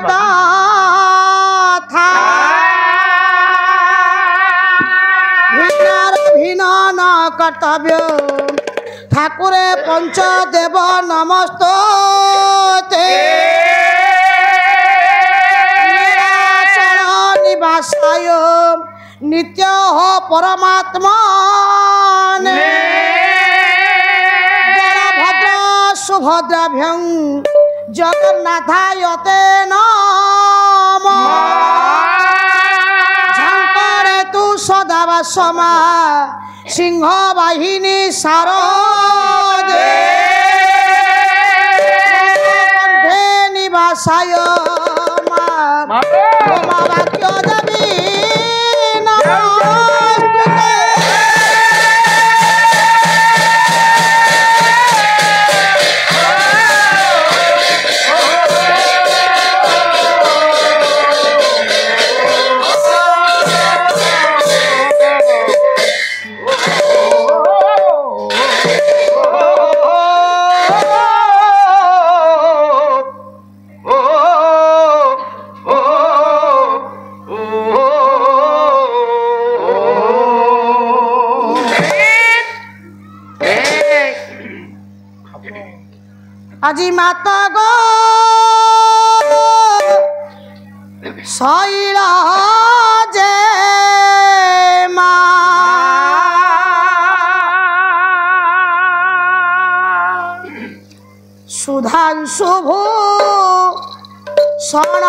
तथा भिन्न न कर्तव्य ठाकुरे पंचदेव नमस्ते निवासाय नित्य हो परमात्मा बलभद्र सुभद्राभ्यं जगन्नाथायते नमः झंकरे तु सदा समा सिंह बाहिनी सारदे कंठे निवासाय मा वाक्य देवी नमस्ते আজি মাতা গো শৈলা যে মা সুধাংশু ভূষণ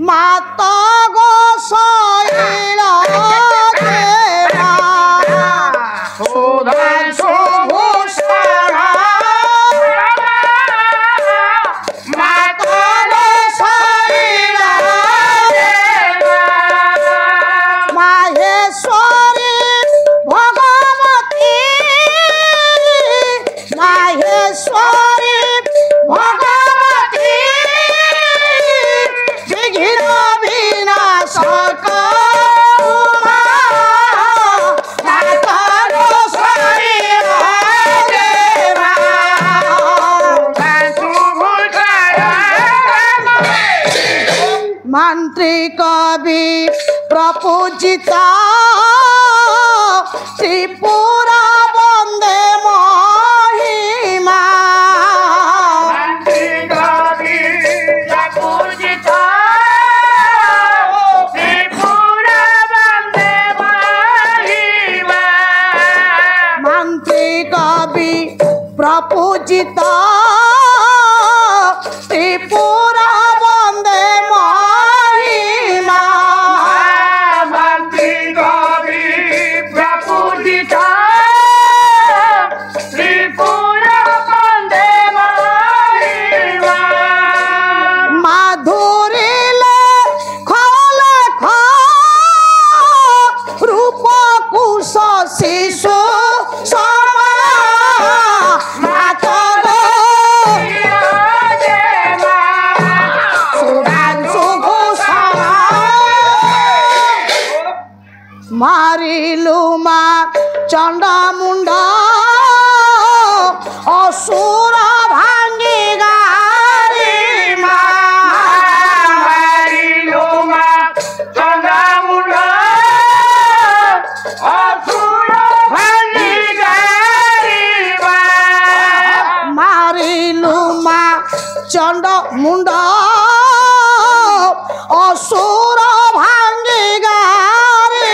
মাতা গো শৈলা मंत्री कवि प्रपूजिता त्रिपुरा वंदे महिमा मंत्री कवि प्रपूजिता त्रिपुरा वंदे महिमा मंत्री कवि प्रपूजिता त्रिपुरा वंदे शिशु मारिलुमा चंडा मुंडा असुर भांगी गारी मारिलुमा चंडा मुंडा असुर भांगी गारी मारिलुमा चंडा मुंडा असुर भांगी गारी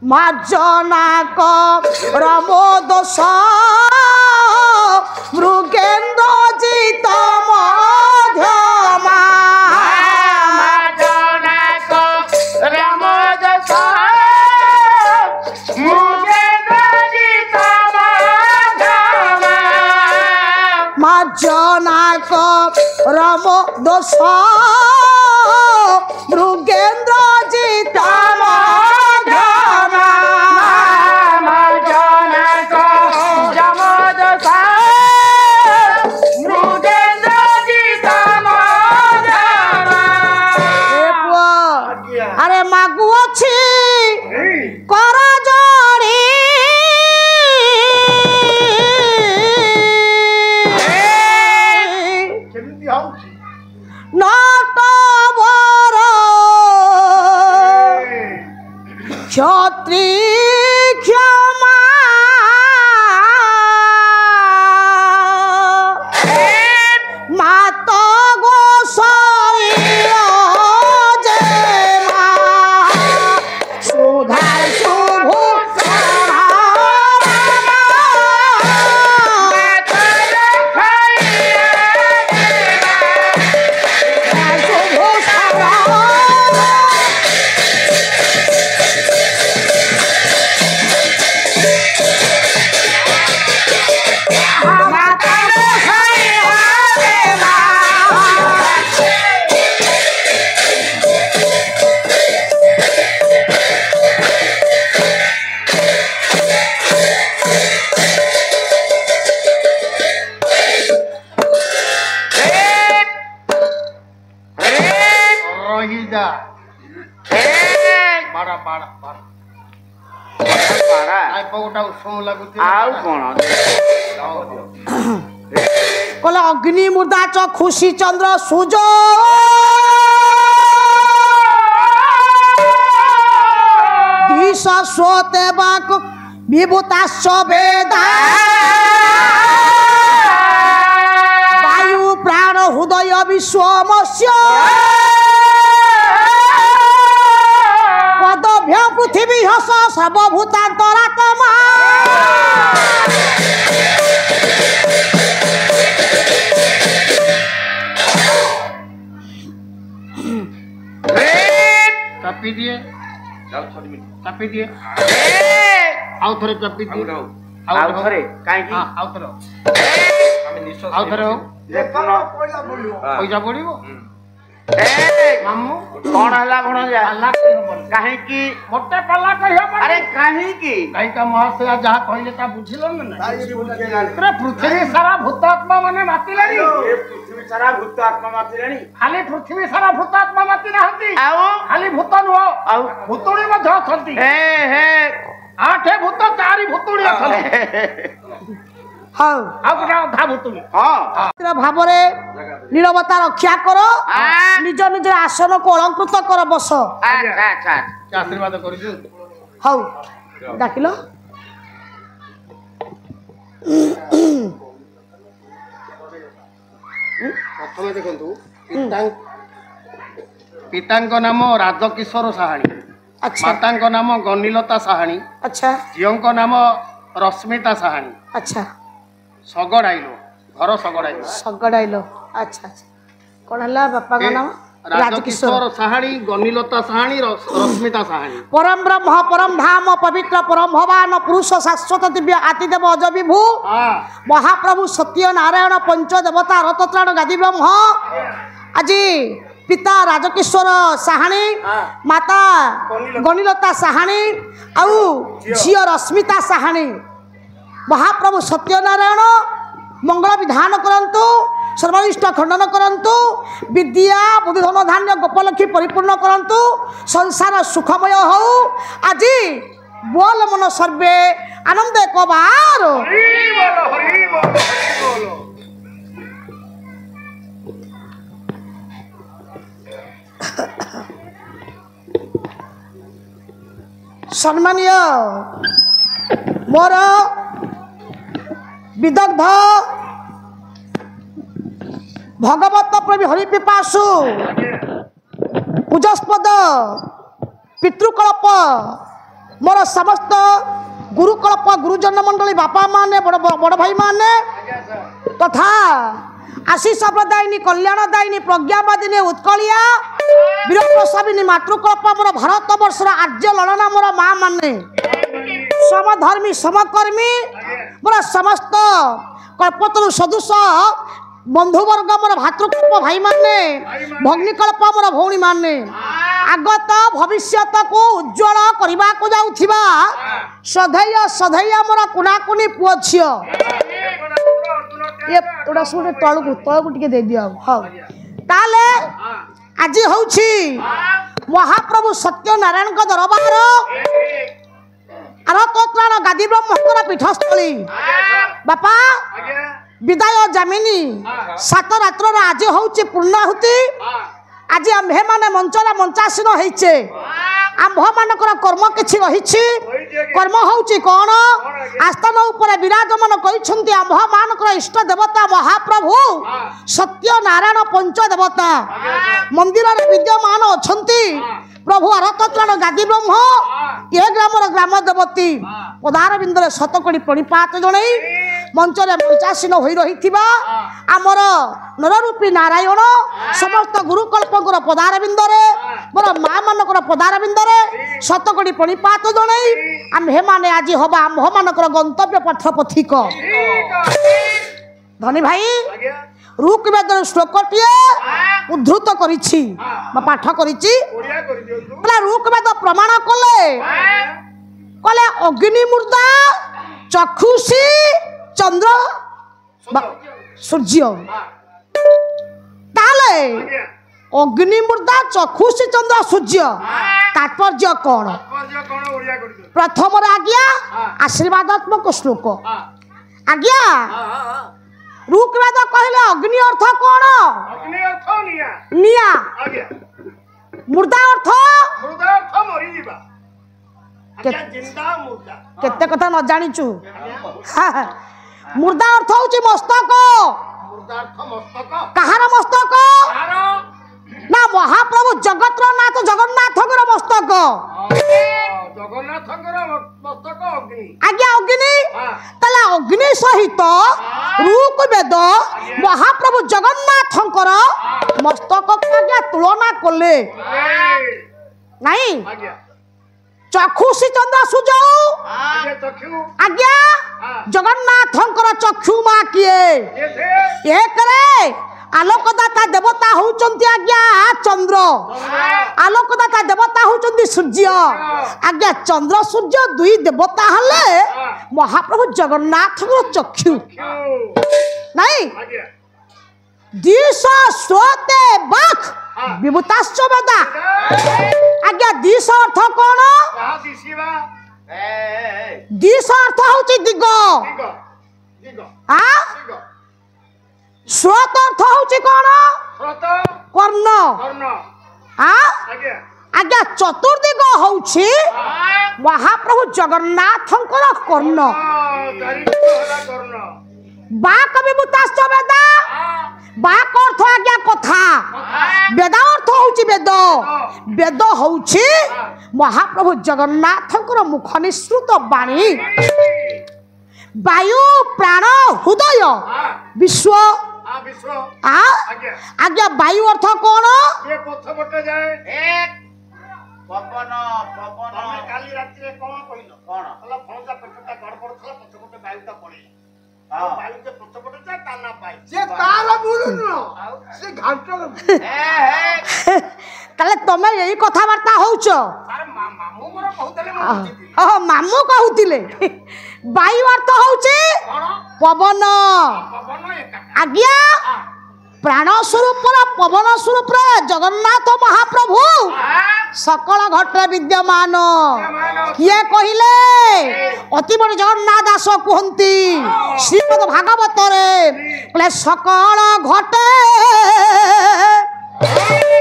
मार्जनाक रमोदोष मृगेन्द्र जित मध्यमा मार्जनाक रमोदोष मृगेन्द्र जित জনাক রম দোষ মৃগেন্দ্র জিতম আরে মাগু অছি কর জড়ি নটবর ক্ষত্রি ক্ষমা মাত গোসাই যে মা সুধাই শুভ কলে অগ্নি মুর্দা চ খুশি চন্দ্র সূর্য দিশ স্রোতে বাক বিভূতাশ্চ বেদা বায়ু প্রাণ হৃদয় বিশ্বমস্য পদভ্য পৃথিবী হস সর্বভূতান্তরাত্মা चापी दिए चापी दिए आउ थरे चापी दिए आउ थरे काहे की आउ थरे हमें निश्वास आउ थरे हो पैसा पड़िबो मामू कौन हला भणजा हला काहे की मोटे पल्ला कहियो अरे काहे की काहे का महाशय जहा कहले ता बुझिलो न अरे पृथ्वी सारा भूतात्मा माने मातिलानी पृथ्वी सारा भूतात्मा मातिलानी खाली पृथ्वी सारा भूतात्मा माति नहंती आउ खाली भूत नो आउ भूतुड़ी मध्य अछंती हे हे आठे भूत चारि भूतुड़ी अछंती हाँ भावरे नीरवता रक्षा कर निज निज आसन को अलंकृत कर बस आशीर्वाद कर हाँ डाकिल प्रथम देखु पिता नाम राजकिशोर साहाणी अच्छा माता नाम गणिलता साहाणी अच्छा झीओं नाम रश्मिता साहाणी अच्छा सगड़ाइलो घर सगड़ाइलो सगड़ाइलो अच्छा अच्छा कौन हला बापा का नाम राजकिशोर साहाणी गणिलता साहाणी रश्मिता साहाणी परम ब्रह्म परम धाम पवित्र परम भगवान पुरुष शाश्वत दिव्य आतिदेव अज विभु महाप्रभु सत्य नारायण पंचदेवता रतत्राण गादी ब्रह्म आज पिता राजकिशोर साहाणी माता गणिलता साहाणी आउ झील रश्मिता साहाणी महाप्रभु सत्यनारायण मंगल विधान करंतु सर्वनिष्ठ खंडन करंतु विद्या बुद्धिधन धान्य गोपलक्ष्मी परिपूर्ण करंतु संसार सुखमय हो आज बोल मन सर्वे आनंद एक बार सम्मानीय मोर विदग्ध भगवत प्रेमी हरिपिपासु पूजस्पद पितृकल्प मोर समस्त गुरुकल्प गुरुजन मंडली बापा माने बड़ भाई माने तथा आशीष प्रदायिनी कल्याणदायिनी प्रज्ञावादिनी उत्कलिया वीरप्रसादिनी मातृकल्प मोर भारत वर्षर आर्य लड़ना मोर माँ माने समधर्मी समकर्मी मोर समस्त कल्पतरु सदृश बंधुवर्ग मोर भातृकल्प भाई माने भग्निकल्प मोर भौणी माने आगत भविष्यत को उज्जवल करने को जाऊथिबा सधैय सधैय मोर कुनाकुनी पुओ झियो ये तोड़ा सुने तळकु तळकु टिके दे दियो हां ताले आज होउछि महाप्रभु सत्यनारायण का दरबार आरतोत्राण गादी ब्रह्मकर पीठस्थली बापा विदाय जामिनी सात रात्र आज होउछि पूर्णाहुति आज आम्भे माने मंचला मंचासीन होइछे आम्भ मानकर कर्म किछि रहिछि कर्म होउछि कोन आस्थान ऊपर विराजमान करिसंती आम्भ मानकर इष्ट देवता महाप्रभु सत्यनारायण पंच देवता मंदिर रे विद्यमान अछंती प्रभु आरतत्राण गादी ब्रह्म ये ग्रामर ग्राम देवती पदार बिंदरे शतकोटी प्रणिपात जणै मंचरे मंचासीन होई रहिथिबा आमर नररूपी नारायण समस्त गुरुकल्पकर पदार बिंदरे मोर माँ मानकर पदार बिंदरे शतकोटी प्रणिपात जणै आम्भे माने आज हबा आम्भ मानकर गंतव्य पथ पथिक धनी भाई रूक वेदर श्लोकटिए उद्धृत करिछि बा पाठ करिछि बला रूक वेद प्रमाण कले कले अग्नि मुर्दा चक्षुषी चंद्र सूर्य ताले अग्नि मुर्दा चक्षुषी चंद्र सूर्य तात्पर्य कौन प्रथम आज्ञा आशीर्वादात्मक श्लोक आज्ञा रूकवेद कहले अग्नि अर्थ कौन अग्नि अर्थ निया आज्ञा मुर्दा अर्थ मरी जीवा आज्ञा जिंदा मुर्दा केते कथा न जानिचु मुर्दा अर्थ होची मस्तक मुर्दा अर्थ मस्तक कहार मस्तक ना महाप्रभु जगतनाथ जगन्नाथकर मस्तक जगन्नाथकर मस्तक अग्नि आज्ञा अग्नि तला अग्नि सहित रूक वेद महाप्रभु जगन्नाथकर मस्तक आज्ञा तुलना कले नहीं चक्षुषी चंद्र सूर्य आज्ञा जगन्नाथकर चक्षु मा किए एक रे आलोकदाता देवता होउचंती आज्ञा चंद्र आलोकदाता देवता होउचंती सूर्य आज्ञा चंद्र सूर्य दुई देवता हले महाप्रभु जगन्नाथ चक्षु नहीं दिश श्रोते बाख विभूताश्च वेदा आज्ञा दिश अर्थ कोन दिश अर्थ होउची दिग हां श्रोत अर्थ होउची कोन कर्ण हां आज्ञा चतुर्दिग होउची महाप्रभु जगन्नाथंकर कर्ण बाक विभूताश्च वेदा बाक अर्थ आज्ञा कथा वेदा अर्थ होउची वेद वेद होउची महाप्रभु जगन्नाथंकर मुख निसृत वाणी वायु प्राण हृदय विश्व आज्ञा वायु अर्थ कौन ये पथपटे जाए एक पवन पवन हमें काली रात्रि रे कोन कहिलो कोन हला भणजा पेटटा गड़बड़ थला पथपटे वायुटा पड़े वायु जे पथपटे जा ताना पाई जे कार बुलुनो से घाटल ताले तमे एई कथा वार्ता होउछो अरे मामू मोर कहतले मामू कहउतिले वायु अर्थ होउची पवन आज्ञा प्राण स्वरूप पवन स्वरूप जगन्नाथ महाप्रभु सकल घट विद्यमान किए कहिले अति बड़ जगन्नाथ दास कहती श्रीमद भागवत रे सकल घटे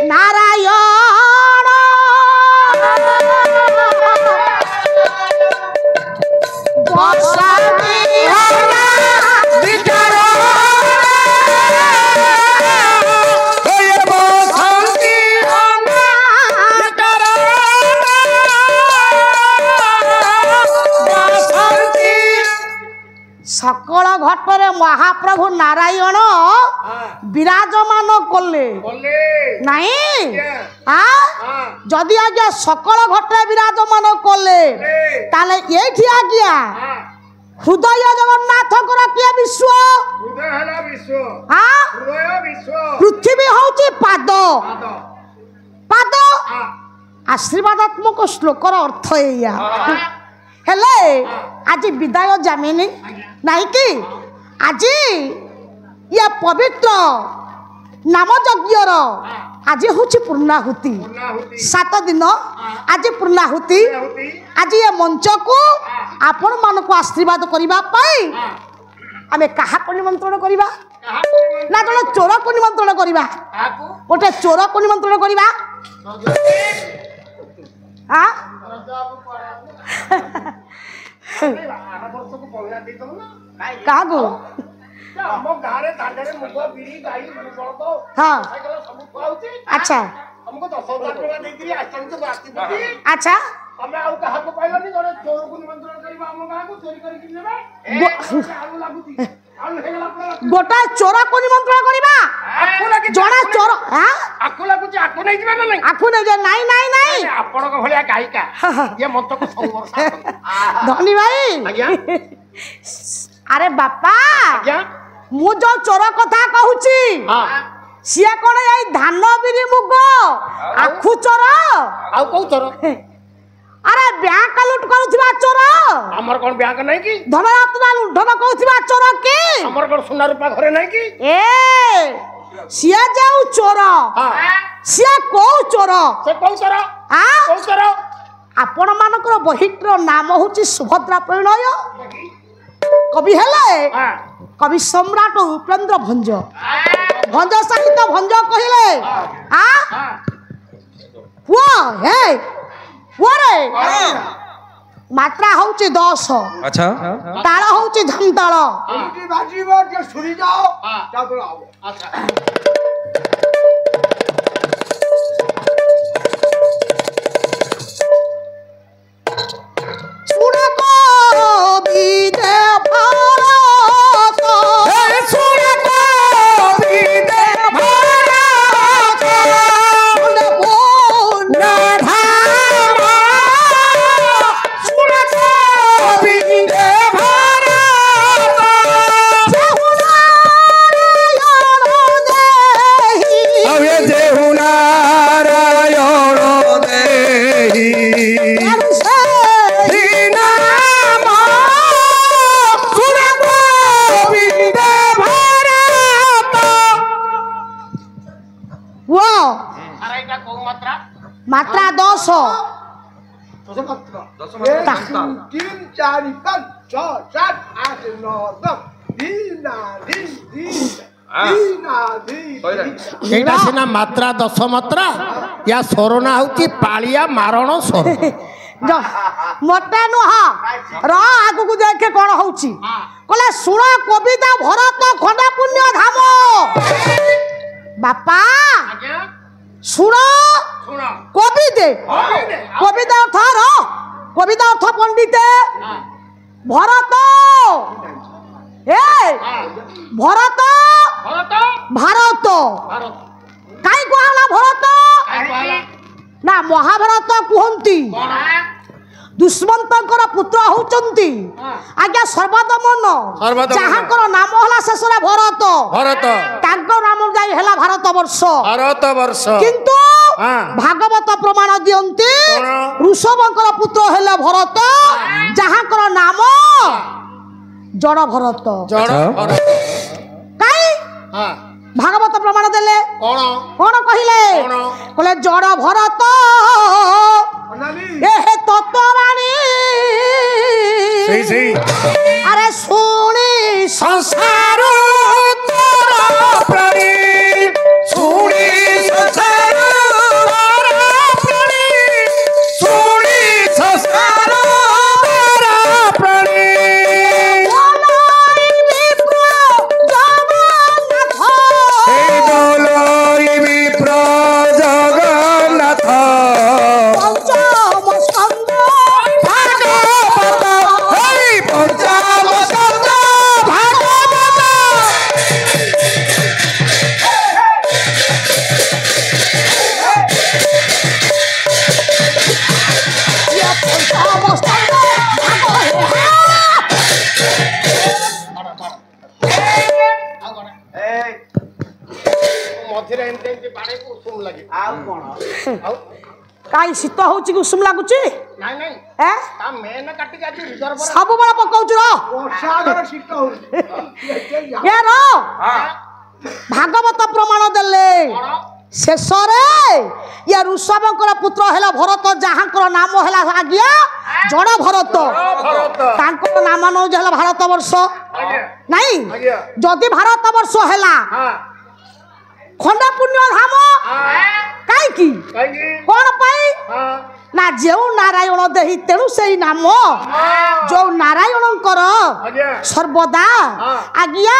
नारायण सकल घटरे महाप्रभु नारायण विराजमान कले नहीं जदि आज्ञा सकल घटरे विराजमान कले ताले एठी आज्ञा हृदय जगन्नाथ किए विश्व पृथ्वी हूँ पाद पाद आशीर्वादात्मक श्लोकर अर्थ या हेले आज विदाय जामिनी नहीं कि आज ये पवित्र नाम यज्ञर आज हूँ पूर्णाहुति 7 दिन आज पूर्णाहुति आज ये मंच को आपण मान को आशीर्वाद करने आमे कहा को निमंत्रण करवा ना जन चोर को निमंत्रण करवा गोटे चोर को निमंत्रण करवा क्या को हाँ अच्छा अच्छा गोटा चोर को निमंत्रण करवा जड़ा चोर आखु लागुची आखु नहीं जिबा नहीं आखु नहीं जे नहीं नहीं नहीं आपण को भलिया गायिका ये मंत्र को सब वर्षा धनी भाई आज्ञा अरे बापा आज्ञा मु जो चोर कथा कहूची हां सिया कोन एई धान बिरी मुग आखु चोर आ को चोर अरे बैंक लूट करूथिबा चोर हमर कोन बैंक नहीं की धनरत्न लूटन कहूथिबा चोर की हमर कोन सोना रूपा घरे नहीं की ए सिया जाऊ चोर हां सिया को चोर से को चोर हां को चोर आपण मानकर बहित्र नाम होची सुभद्रा परिणय कवि हेले कवि सम्राट उपेंद्र भंज भंज साहित्य भंज कहिले हां वो हे ओरे मात्रा होची 10 अच्छा ताल होची धम ताल उठी बाजीबो जे सुरी जाओ तापर आओ अच्छा सुना को बीजे भारत हे सुना को बीजे भारत बोल धामा सुना को बीजे भारत नारायण देहि मात्रा 10 तीन चार पाँच छः सात आठ नौ 10 एटा सिना मात्रा 10 मात्रा या स्वरना होती पालिया मारण स्वर मते नुह र आगु को देखे कोन होउची कहले सुण कविता भरत खंडा पुण्य धाम बापा सुण कविते कविता अर्थ पंडित भरत ए भरत भारत काई कहला भरत ना महाभारत कहंती दुष्मंतर पुत्र होचंती आज्ञा सर्वदमन जहांकर नाम हला शेषरे भरत भरत तांकर नाम जाई हला भारत वर्ष किंतु भागवत प्रमाण दियंती ऋषभंकर पुत्र हेले भरत जहांकर नाम जड़ भरत काई भागवत प्रमाण देले कौन कहले जड़ भरत ए तत्वराणी अरे सुनी संसार प्राणी सुनी संसार प्राणी सुनी संसार प्राणी କାଇଁ ଶୀତ ହଉଛି କି ଉଷୁମ ଲାଗୁଛି ନାଇଁ ନାଇଁ ଏ ତା ମେନ କାଟିକି ଆଜି ରିଜର୍ଭ ସବୁବେଳେ ପକଉଛୁ ର ଏ ର ଭାଗବତ ପ୍ରମାଣ ଦେଲେ ଶେଷରେ ଇଏ ଋଷଭଙ୍କର ପୁତ୍ର ହେଲା ଭରତ ଯାହାଙ୍କର ନାମ ହେଲା ଆଜ୍ଞା ଜଡ ଭରତ ତାଙ୍କର ନାମ ନଉଛି ହେଲା ଭାରତ ବର୍ଷ ନାଇଁ ଯଦି ଭାରତ ବର୍ଷ ହେଲା ଖଣ୍ଡ ପୁଣ୍ୟ ଧାମ କାହିଁକି କଣ ପାଇଁ ନା ଯେଉଁ ନାରାୟଣ ଦେହି ତେଣୁ ସେଇ ନାମ ଯୋଉ ନାରାୟଣଙ୍କର ସର୍ବଦା ଆଜ୍ଞା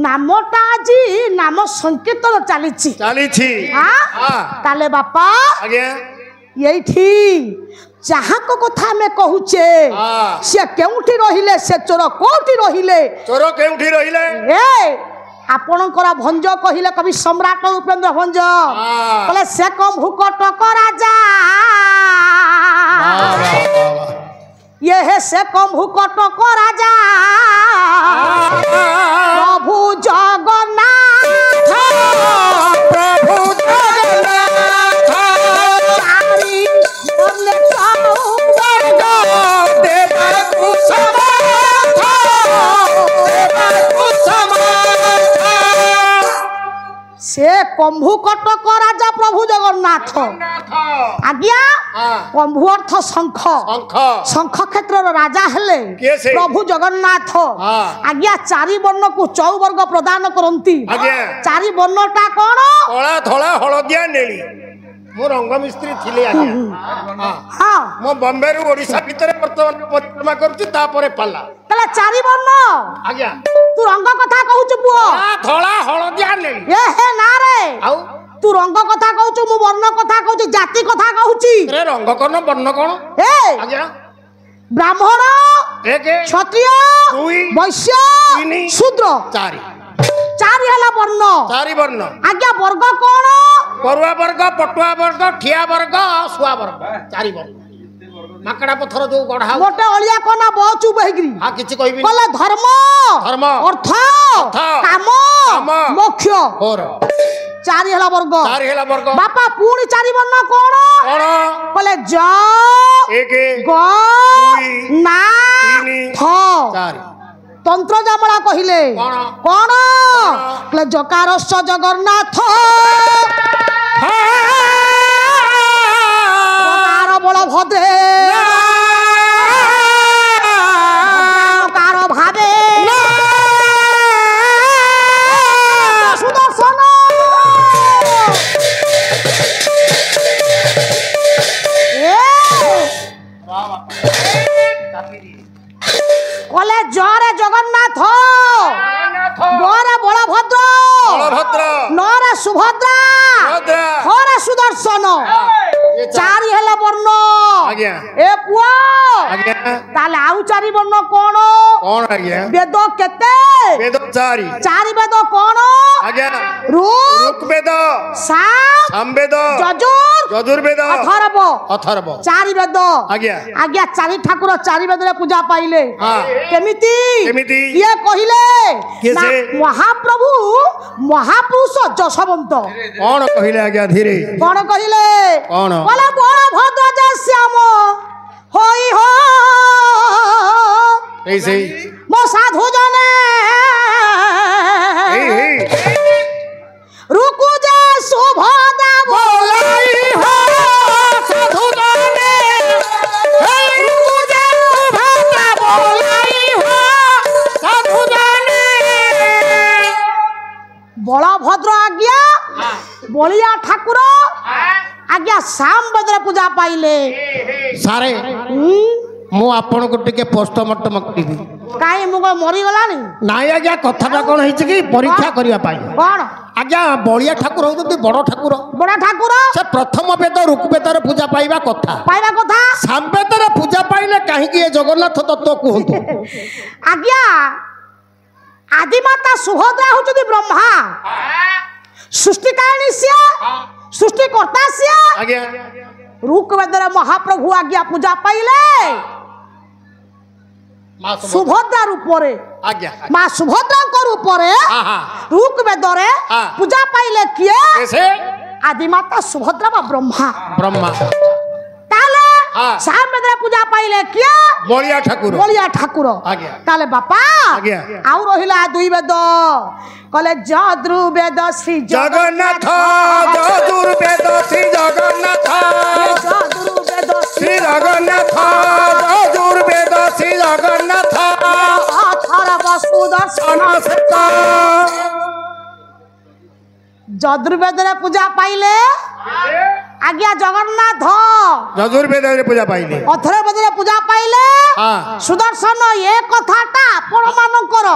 ନାମଟା ଆଜି ନାମ ସଂକୀର୍ତ୍ତନ ଚାଲିଛି ତାହେଲେ ବାପା ଏଇଠି ଯାହାଙ୍କ କଥା ଆମେ କହୁଛେ ସେ କେଉଁଠି ରହିଲେ ସେ ଚୋର କୋଉଠି ରହିଲେ ଏ ଆପଣଙ୍କର ଭଞ୍ଜ କହିଲେ କବି ସମ୍ରାଟ ଉପେନ୍ଦ୍ର ଭଞ୍ଜ କହିଲେ ସେ କମ୍ଭୁକଟକ ରାଜା ये है से कम्भुकटक राजा प्रभु जगन्नाथ चारी बोले से कम्भुकटक राजा प्रभु जगन्नाथ आज्ञा कम्भु अर्थ शंख शंख क्षेत्र राजा हेले प्रभु जगन्नाथ आज्ञा चारि वर्ण को चौवर्ग प्रदान करती चारि वर्णटा कौन कला धला हलदिया नेली मो रंग मिस्त्री थिले आज्ञा हां मो बॉम्बे रु ओडिसा भीतर वर्तमान परिक्रमा करछि तापरे पाला तला चारि वर्ण आज्ञा तू रंग कथा कहूछु पुओ धला हलदिया नेली ए हे ना रे आउ तू रंग कथा कहूछु मु वर्ण कथा कहूछु जाति कथा कहूछि रे रंग कोन वर्ण कोन ए आज्ञा ब्राह्मण एक क्षत्रिय वैश्य शूद्र चारि हला वर्ण चारि वर्ण आज्ञा वर्ग कोन परुआ वर्ग पटुआ वर्ग ठिया वर्ग सुआ वर्ग चारि वर्ग माकड़ा पत्थर जो गढ़ा मोटे अलिया कोना बहु बहिगिरी हां किछि कहबी कहले धर्म अर्थ काम मोक्ष और चारि हला वर्ग बापा पूरी चारि वर्ण कोन कहले ज एक ग ना थ चारि तंत्र जामला कहिले कोन कहले जकारस्य जगन्नाथ कार बलभद्रे कार भावे सुदर्शन कले जरे जगन्नाथ गरे बलभद्र नरे सुभद्रा हरे सुदर्शन चारि हेला वर्ण ए पुआ ताले आउ चारि वर्ण कोन वेद केते चारि वेद कोन ऋक वेद सामवेद यजुर्वेद अथर्व चारि वेद आज्ञा चारि ठाकुर चारि वेद रे पूजा पाइले केमिति ये कहिले महाप्रभु महापुरुष जशवंत कौन कहिले आज्ञा धीरे कौन कहिले कौन बोले बड़ भद्र जय श्याम होई हो ऐसे मो साधु जने रुकु जे सुभद्रा बोलाई हो साधु जने रुकु जे सुभद्रा बोलाई हो साधु जने बलभद्र आज्ञा बलिया ठाकुर आज्ञा शाम बद्र पूजा पाइले सारे मु आपन को टिके पोस्टमार्टम करबी काई मुग मरि गलानी नाई आज्ञा कथाटा कोन हिच की परीक्षा करिया पाई कोन आज्ञा बलिया ठाकुर होती बड़ ठाकुर से प्रथम वेद ऋक वेद रे पूजा पाइबा कथा साम वेद रे पूजा पाइले काहे की जगन्नाथ तत्व कहंतु आज्ञा आदिमाता सुभद्रा होचदी ब्रह्मा सृष्टि काहिनी से सृष्टि करता से आज्ञा ऋक वेद रे महाप्रभु आज्ञा पूजा पाइले सुभद्रा रूप रे आज्ञा मां सुभद्रा को रूप रे ऋक वेद रे पूजा पाइले किए कैसे आदिमाता सुभद्रा बा ब्रह्मा ब्रह्मा ताले सामने पूजा पाइले किया बलिया ठाकुर आज्ञा ताले बापा आज्ञा आउ रहिला दुई वेद कले जदुर्वेद श्री जगन्नाथ जदुर्वेद श्री जगन्नाथ जदुर्वेद श्री जगन्नाथ जदुर्वेद श्री जगन्नाथ अथर्व सुदर्शन जदुर्वेद रे पूजा पाइले आज्ञा जगन्नाथ जदुर्वेद रे पूजा पाइले अथर्ववेद रे पूजा पाइले सुदर्शन ए कथाटा आपण मानकर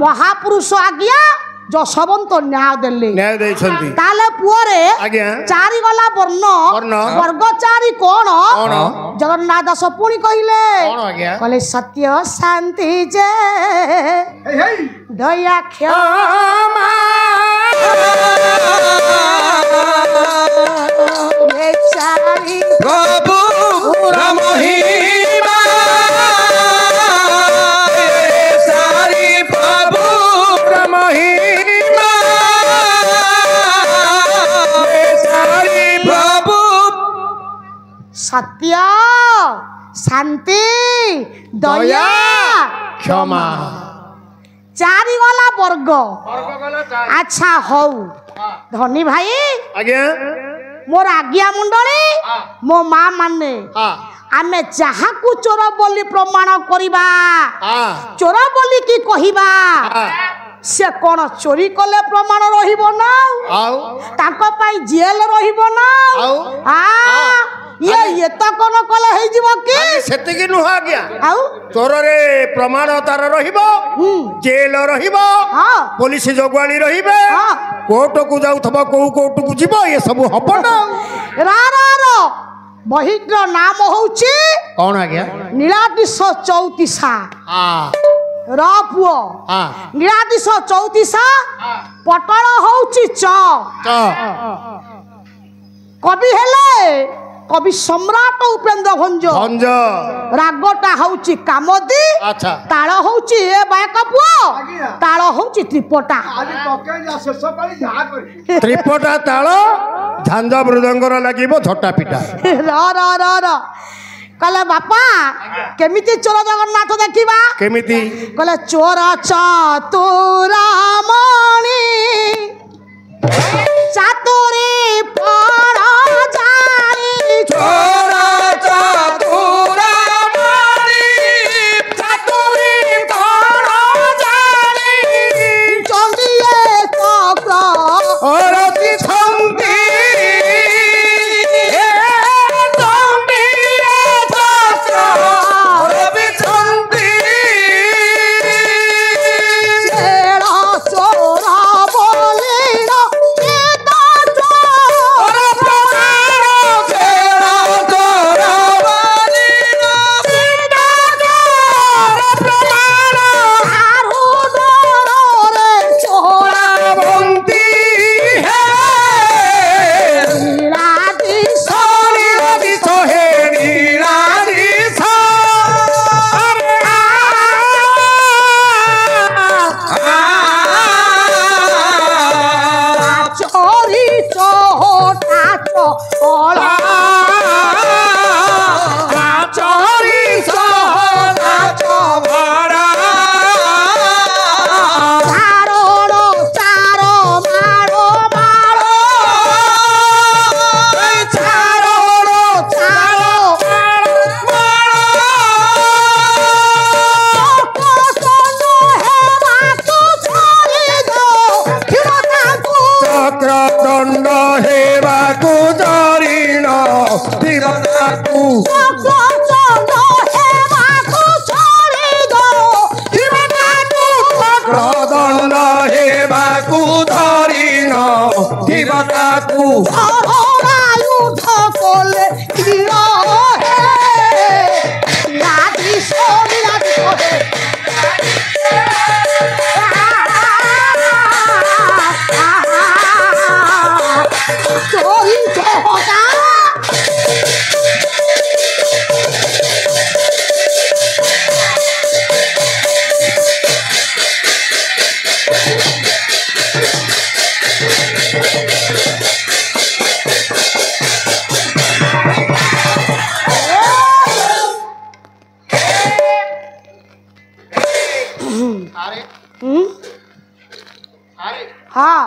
महापुरुष आज्ञा जशवंत न्याय देले ताले पुअरे चारि गला वर्ण वर्ग चारि कोण जगन्नाथ दास पुणी कहिले कहले सत्य शांति जे दया क्षमा चारि प्रभु महिमा सारी प्रभु महिमा सारी प्रभु सत्य शांति दया क्षमा चारि गला वर्ग अच्छा हौ धनी भाई आज्ञा मोर आज्ञा मुंडली मो माँ माने आमे जहाँ को चोर बोली प्रमाण करिबा चोर बोली की कहिबा से कौन चोरी कले प्रमाण रहिबो ना ताको पाई जेल रहिबो ना ये तो कौन कले हे जीवो की सेति की नुहा गया आउ चोर रे प्रमाण तार रहिबो जेल रहिबो पुलिस जगवाली रहिबे कोर्ट को जाउथबो कोर्ट को जीवो ये सब हबो ना रा बहिर नाम होउची कौन आ गया नीलाद्रिश चौतीसा रा पुओ नीलाद्रिश चौतीसा पटल होउची च कवि हेले कवि सम्राट उपेंद्र भंज रागटा होउची कामदी अच्छा ताळ होउची ए बायक पुओ ताळ होउची त्रिपटा त्रिपटा ताळ झांझा मृदंगर लागिबो झटा पिटा र कले बापा केमिति चोर जगन्नाथ देखिबा केमिति कले चोर चतुरामणि चातुरी पड़ा जाई चोर चतुरामणि चातुरी पड़ा जाई चंदिए चक्र औरती छंदी अरे हाँ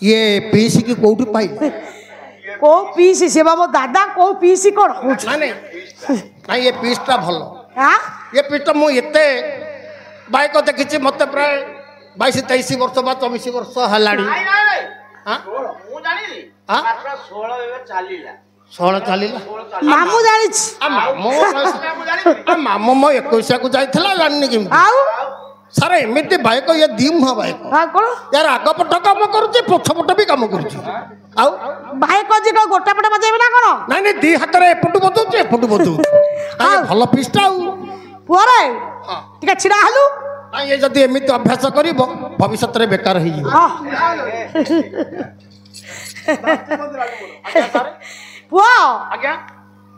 ये पीसी की कोठी पाई को पीसी से बाबा दादा को पीसी कौन नहीं नहीं ये पीसटा भल हाँ ये पीसटा मु एते बाइक देखी मत प्राय 22-23 वर्ष बा 24 वर्ष हलाड़ी हाँ 16 चलिला मामू जानी मामू मो 21 को जाइथला जाननी कि आउ सारा एमती बाइक ये दी मुह बाइक हाँ कौन यार आग पट काम करुचे पछ पट भी काम करुचे आउ बाइक जी को गोटा पटे बजेबे ना कौन नहीं नहीं दी हाथ रे एपटू बदौचे एपटू बदौचे आ भल पिस्टा आउ पुअरे टिके छिड़ा हलु आ ये जदी एमिति अभ्यास करिवो भविष्य रे बेकार होई जीवो हाँ पुआ आज्ञा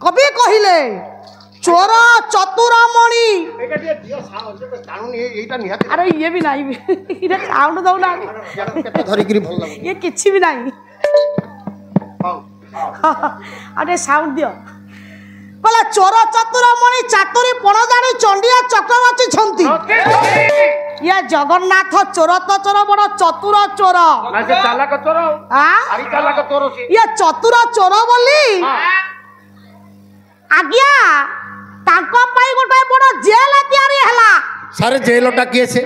कभी कहिले चोर चतुरमणि अरे ये भी नहीं ये साउंड दो ना ये किछि भी नहीं अरे साउंड दियो कहला चोर चतुरमणि चातुरी पण जानी चंडिया चक्रवर्ती छंती ये जगन्नाथ चोर तो चोर बड़ चतुर चोर ना से चालाक चोर हां चालाक चोर से ये चतुर चोर बोली आज्ञा तांको पाई गोटे बड़ जेल तयारी हला सारे जेलटा किए से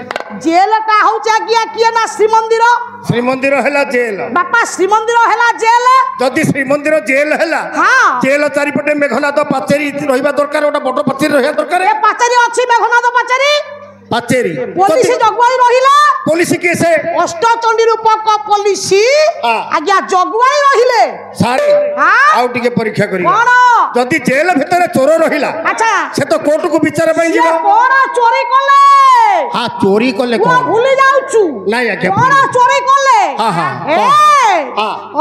जेलटा होचे आज्ञा किए ना श्रीमंदिर हला जेल बापा श्रीमंदिर हला जेल जदि श्रीमंदिर जेल हला हाँ जेल चारिपटे मेघनाद पाचेरी रहिबा दरकार ओटा बड़ पाचेरी रहिबा दरकार ए पाचेरी अछि मेघनाद पाचेरी पाचेरी पुलिस जगवाई रहिला पुलिस किए से अष्टचंडी रूपक पुलिस आज्ञा जगवाई रहिले सारे हां आउ टिके परीक्षा करी कोन जदि जेल भितर चोर रहिला अच्छा से तो कोर्ट को विचार पई ये जीवा कोन चोरी करले हां चोरी करले वो कोन भूली जाउछु नहीं आज्ञा कोन चोरी करले हां हां ए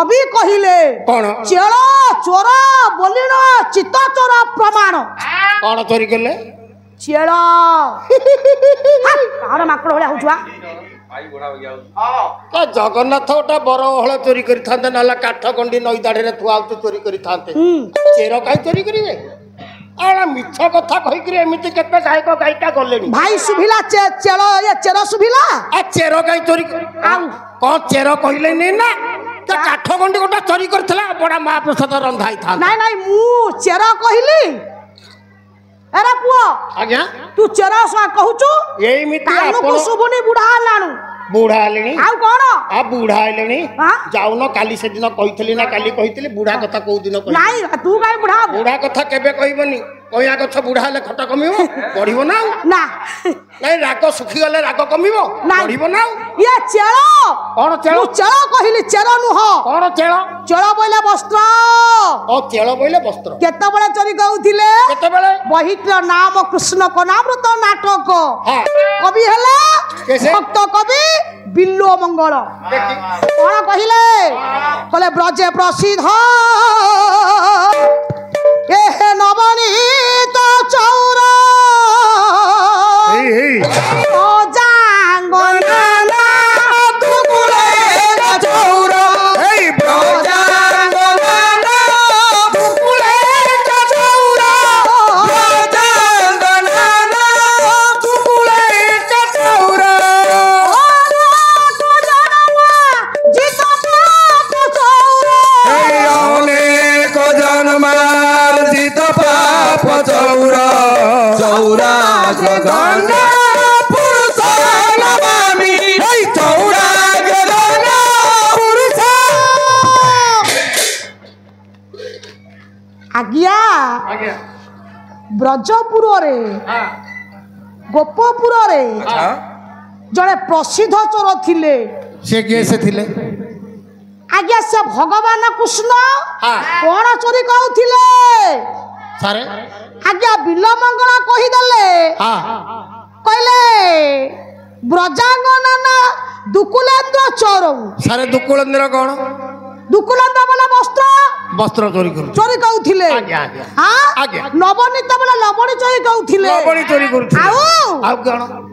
अभी कहिले कोन चेल चोर बोलिनो चित्त चोर प्रमाण कोन चोरी करले चेल कार माकड़ भलिया होछुआ जगन्नाथ गोटा बर हल चोरी करी थांते नाला काठ गंडी नई दाढ़ी रे थुआ चोरी करी थांते चेर काई चोरी करिवे आला मिछ कथा कहि करी एमिति केते गायक गायिका गलेनी भाई सुभिला चेल ये चेर सुभिला आ चेर काई चोरी कोन चेर कहिले नै ना त काठ गंडी गोटा चोरी करथला बडा महाप्रसाद रंधाई था नहीं नहीं मु चेर कहिली अरे पुओ आज्ञा तू चेर सा कहूचु एई मिति कानु को आपण सुबुनी बुढ़ा लानु बुढ़ा आलेनी आउ कोन आ बुढ़ा आलेनी हां जाउनो काली से दिन कहितली ना काली कहितली बुढ़ा कथा को दिन कहि नहीं तू काई बुढ़ा बुढ़ा कथा केबे कहिबनी कहिया गछ बुढ़ा हेले खटा कमिवो बढ़िबो ना ना नहीं राग सुखी गले राग कमिवो बढ़िबो ना ये चेल कोन चेल तू चेल कहिली चेल नु हो कोन चेल चेल बोले वस्त्र ओ चेल बोले वस्त्र केते बळे चोरी कहउथिले केते बेले बहित्र नाम कृष्ण कनामृत नाटक हां कवि हेले कैसे भक्त कवि बिल्लो मंगल कोन कहिले कहले ब्रजे प्रसिद्ध ए नवनीत चौर ओ जांगना तुकुले चौर ए ब्रजांगना तुकुले चौर ओ जांगना तुकुले चौर ओ जनवा जित पाप चौर ए अनेक जन्मार जित पाप चौर चौरा गगन पुरुष नमामि ए चौरा गगन पुरुष आज्ञा आज्ञा ब्रजपुर रे हां गोपपुर रे जड़े प्रसिद्ध चोर थिले से कैसे थिले आज्ञा से भगवान कृष्ण हां कोन चोरी कहउथिले सारे आज्ञा बिल्लो मंगल कहि देले हां कहले ब्रजांगना दुकुलेंद्र चोर सारे दुकुलेंद्र कौन दुकुलेंद्र बोले वस्त्र वस्त्र चोरी करू चोरी कहउथिले आज्ञा आज्ञा हां आज्ञा नवनीत बोले लवणी चोरी कहउथिले लवणी चोरी करू आउ आउ कौन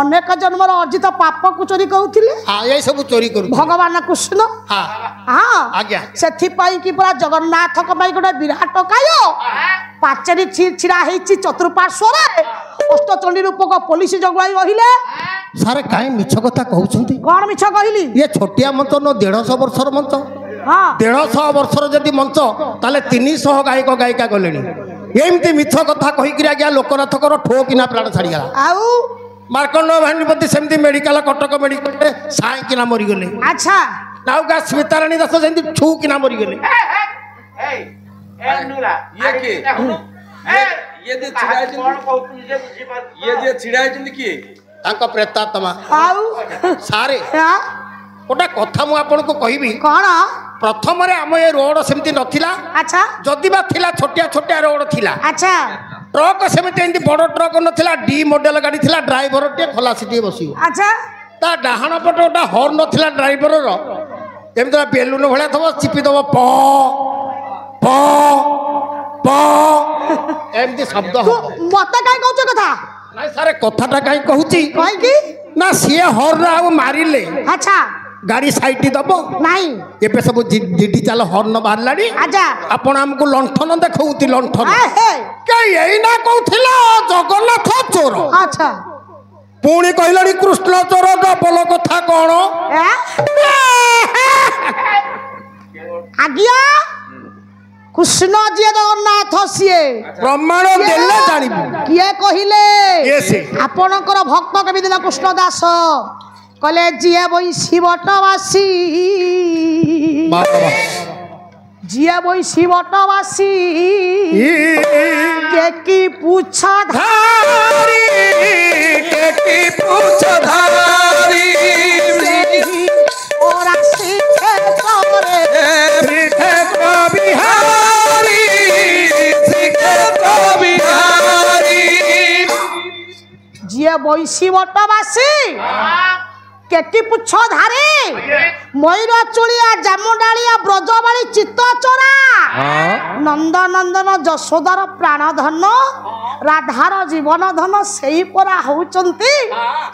अनेक जन्मर अर्जित पाप को चोरी कहउथिले हां ये सब चोरी करू भगवान कृष्ण हां हाँ आज्ञा सेथि पाई कि पूरा जगन्नाथ को पाई गोटे विराट काय पाचेरी छिड़ा हेछि चतुर्पार्श्व रे ଅଷ୍ଟଚଣ୍ଡୀ ରୂପକ ପୋଲିସ ଜଗୁଆଇ ରହିଲେ। ସାରେ କାହିଁ ମିଛ କଥା କହୁଛନ୍ତି? କଣ ମିଛ କହିଲି? ଇଏ ଛୋଟିଆ ମଞ୍ଚ ନ 150 ବର୍ଷର ମଞ୍ଚ। ହଁ 150 ବର୍ଷର ଯଦି ମଞ୍ଚ ତାହେଲେ 300 ଗାୟକ ଗାୟିକା ଗଲେଣି। ଏମିତି ମିଛ କଥା କହିକିରି ଆଜ୍ଞା ଲୋକନାଥଙ୍କର ଠୋକିନା ପ୍ରାଣ ଛାଡ଼ିଗଲା। ଆଉ ମାର୍କଣ୍ଡ ଭାନିପତି ସେମିତି ମେଡିକାଲ କଟକ ମେଡିକାଲରେ ସାଇଁକିନା ମରିଗଲେ। ଆଚ୍ଛା ନାଉକା ସ୍ମିତାରାଣୀ ଦାସ ସେମିତି ଛୁକିନା ମରିଗଲେ। ତାଙ୍କ ପ୍ରେତାତ୍ମା। ଆଉ ସାରେ ଗୋଟା କଥା ମୁଁ ଆପଣଙ୍କୁ କହିବି। କଣ? ପ୍ରଥମରେ ଆମ ଏ ରୋଡ ସେମିତି ନଥିଲା। ଆଚ୍ଛା ଯଦି ବା ଥିଲା ଛୋଟିଆ ଛୋଟିଆ ରୋଡ ଥିଲା। ଆଚ୍ଛା ଟ୍ରକ୍ ସେମିତି ଏମିତି ବଡ ଟ୍ରକ୍ ନଥିଲା। ଡି ମଡେଲ ଗାଡି ଥିଲା। ଡ୍ରାଇଭର ଟିଏ ଖଲାସି ଟିଏ ବସିବ। ଆଚ୍ଛା ତା ଡାହାଣ ପଟେ ଗୋଟା ହର୍ନ ନଥିଲା ଡ୍ରାଇଭରର। ଏମିତି ବେଲୁନ ଭଳିଆ ଥବ ଚିପି ଦବ ପ ପ ପ ଏମିତି ଶବ୍ଦ ହବ। ମତେ କାଇଁ କହୁଛ କଥା? ନାଇଁ ସାରେ କଥାଟା କାହିଁ କହୁଛି କାହିଁକି ନା ସିଏ ହର୍ନ ଆଉ ମାରିଲେ ଆଚ୍ଛା ଗାଡି ସାଇଟ୍ ଦବ ନାଇଁ ଏବେ ସବୁ ଡିଜିଟାଲ ହର୍ନ ବାହାରିଲାଣି। ଆଚ୍ଛା ଆପଣ ଆମକୁ ଲଣ୍ଠନ ଦେଖଉଛି ଲଣ୍ଠନ ହେ ଏଇନା କହୁଥିଲ ଜଗନ୍ନାଥ ଚୋର। ଆଚ୍ଛା ପୁଣି କହିଲଣି କୃଷ୍ଣ ଚୋର। ଡବଲ କଥା କଣ? ଆଜ୍ଞା କୃଷ୍ଣ ଯିଏ ଜଗନ୍ନାଥ ସିଏ ପ୍ରମାଣ ଦେଲେ ଜାଣିବୁ। କିଏ କହିଲେ? କିଏ ସେ? ଆପଣଙ୍କର ଭକ୍ତ କେମିତି ନା କୃଷ୍ଣ ଦାସ କହିଲେ ଯିଏ ବୈଶୀ ବଟବାସୀ ଯିଏ ବୈଶୀ ବଟବାସୀ କି ପୁଛ ଧାରି কে পুছ ধারি ওরা শিখে করে শিখে বিহারি শিখে বিহারি ଯିଏ ବୈଶୀ ବଟବାସୀ କେଟି ପୁଛ ଧାରେ ମୟୂର ଚୁଳିଆ ଜାମୁଡାଳିଆ ବ୍ରଜବାଳୀ ଚିତ୍ତ ଚୋରା ନନ୍ଦ ନନ୍ଦନ ଯଶୋଦାର ପ୍ରାଣ ଧନ ରାଧାର ଜୀବନ ଧନ ସେଇ ପରା ହଉଛନ୍ତି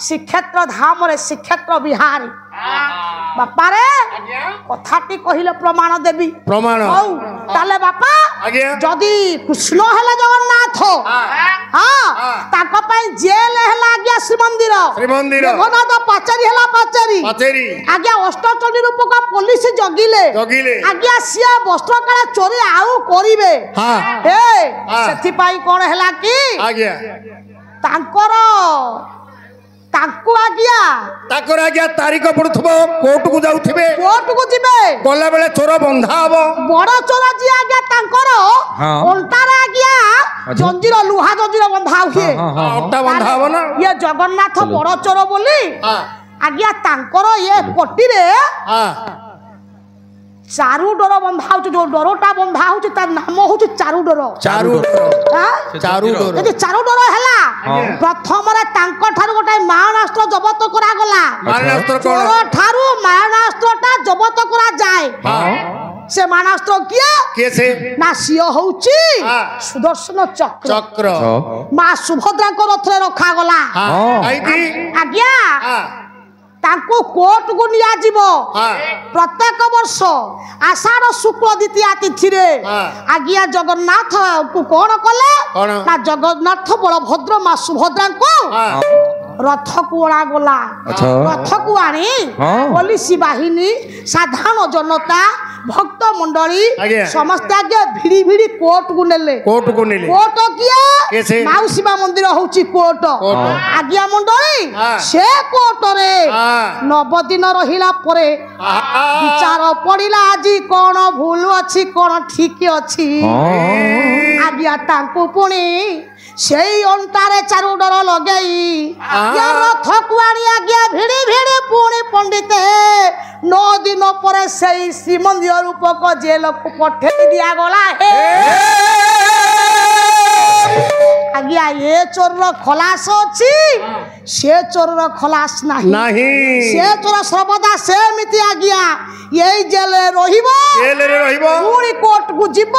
ଶ୍ରୀକ୍ଷେତ୍ର ଧାମରେ ଶ୍ରୀକ୍ଷେତ୍ର ବିହାରୀ। ବାପାରେ କଥାଟି କହିଲେ ପ୍ରମାଣ ଦେବି। ପ୍ରମାଣ ହଉ ତାହେଲେ ବାପା ଯଦି କୃଷ୍ଣ ହେଲେ ଜଗନ୍ନାଥ ତାଙ୍କ ପାଇଁ ଜେଲ ହେଲା ଆଜ୍ଞା ଶ୍ରୀମନ୍ଦିର ଜଗନ୍ନାଥ ପାଚେରୀ ହେଲା ପାଚେରୀ ଆଜ୍ଞା ଅଷ୍ଟଚଣ୍ଡୀ ରୂପକ ପୋଲିସ ଜଗିଲେ ଆଜ୍ଞା ସିଏ ବସ୍ତ୍ର କାଳେ ଚୋରି ଆଉ କରିବେ। ସେଥିପାଇଁ କଣ ହେଲା କି ତାଙ୍କର ତାଙ୍କୁ ଆଜ୍ଞା ତାରିଖ ପଡୁଥିବ କୋର୍ଟକୁ ଯାଉଥିବେ କୋର୍ଟକୁ ଯିବେ ଗଲା ବେଳେ ଚୋର ବନ୍ଧା ହବ ବଡ ଚୋର ଯିଏ ଆଜ୍ଞା ତାଙ୍କର ଅଣ୍ଟାରେ ଆଜ୍ଞା ଜଞ୍ଜିର ଲୁହା ଜଞ୍ଜିର ବନ୍ଧା ହୁଏ ଅଣ୍ଟା ବନ୍ଧା ହବ ନା। ଇଏ ଜଗନ୍ନାଥ ବଡ ଚୋର ବୋଲି ଆଜ୍ଞା ତାଙ୍କର ଇଏ ପଟିରେ ଚାରୁ ଡୋର ବନ୍ଧା ହଉଛି। ଯୋଉ ଡୋରଟା ବନ୍ଧା ହଉଛି ତାର ନାମ ହଉଛି ଚାରୁ ଡୋର। ଚାରୁ ଯଦି ଚାରୁ ଡୋର ହେଲା ପ୍ରଥମରେ ତାଙ୍କ ଠାରୁ ଗୋଟେ ମାରଣାସ୍ତ୍ର ଜବତ କରାଗଲା। ଚୋର ଠାରୁ ମାରଣାସ୍ତ୍ରଟା ଜବତ କରାଯାଏ। ସେ ମାରଣାସ୍ତ୍ର କିଏ ନା ସିଏ ହଉଛି ସୁଦର୍ଶନ ଚକ୍ର। ମା ସୁଭଦ୍ରାଙ୍କ ରଥରେ ରଖାଗଲା। ଆଜ୍ଞା ତାଙ୍କୁ କୋର୍ଟକୁ ନିଆଯିବ ପ୍ରତ୍ୟେକ ବର୍ଷ ଆଷାଢ ଶୁକ୍ଳ ଦ୍ୱିତୀୟା ତିଥିରେ। ଆଜ୍ଞା ଜଗନ୍ନାଥଙ୍କୁ କଣ କଲେ ନା ଜଗନ୍ନାଥ ବଳଭଦ୍ର ମା ସୁଭଦ୍ରାଙ୍କୁ ରଥକୁ ଅଣାଗଲା। ରଥକୁ ଆଣି ପୋଲିସ ବାହିନୀ ସାଧାରଣ ଜନତା ଭକ୍ତ ମଣ୍ଡଳୀ ସମସ୍ତେ ଆଜ୍ଞା ଭିଡି ଭିଡି କୋର୍ଟକୁ ନେଲେ। କୋର୍ଟ କିଏ? ମାଉସୀ ମା ମନ୍ଦିର ହଉଛି କୋର୍ଟ। ଆଜ୍ଞା ମଣ୍ଡଳୀ ସେ କୋର୍ଟରେ 9 ଦିନ ରହିଲା ପରେ ବିଚାର ପଡିଲା ଆଜି କଣ ଭୁଲ ଅଛି କଣ ଠିକ ଅଛି। ଆଜ୍ଞା ତାଙ୍କୁ ପୁଣି ସେଇ ଅଣ୍ଟାରେ ଚାରୁ ଡୋର ଲଗେଇ ରଥକୁ ଆଣି ଆଜ୍ଞା ଭିଡି ଭିଡି ପୁଣି ପଣ୍ଡିତେ 9 ଦିନ ପରେ ସେଇ ଶ୍ରୀମନ୍ଦିର ରୂପକ ଜେଲକୁ ପଠେଇ ଦିଆଗଲା। ଆଜ୍ଞା ଏ ଚୋରର ଖଲାସ ଅଛି ସେ ଚୋରର ଖଲାସ ନାହିଁ। ସେ ଚୋର ସର୍ବଦା ସେମିତି ଆଜ୍ଞା ଏଇ ଜେଲରେ ରହିବ ପୁଣି କୋର୍ଟକୁ ଯିବ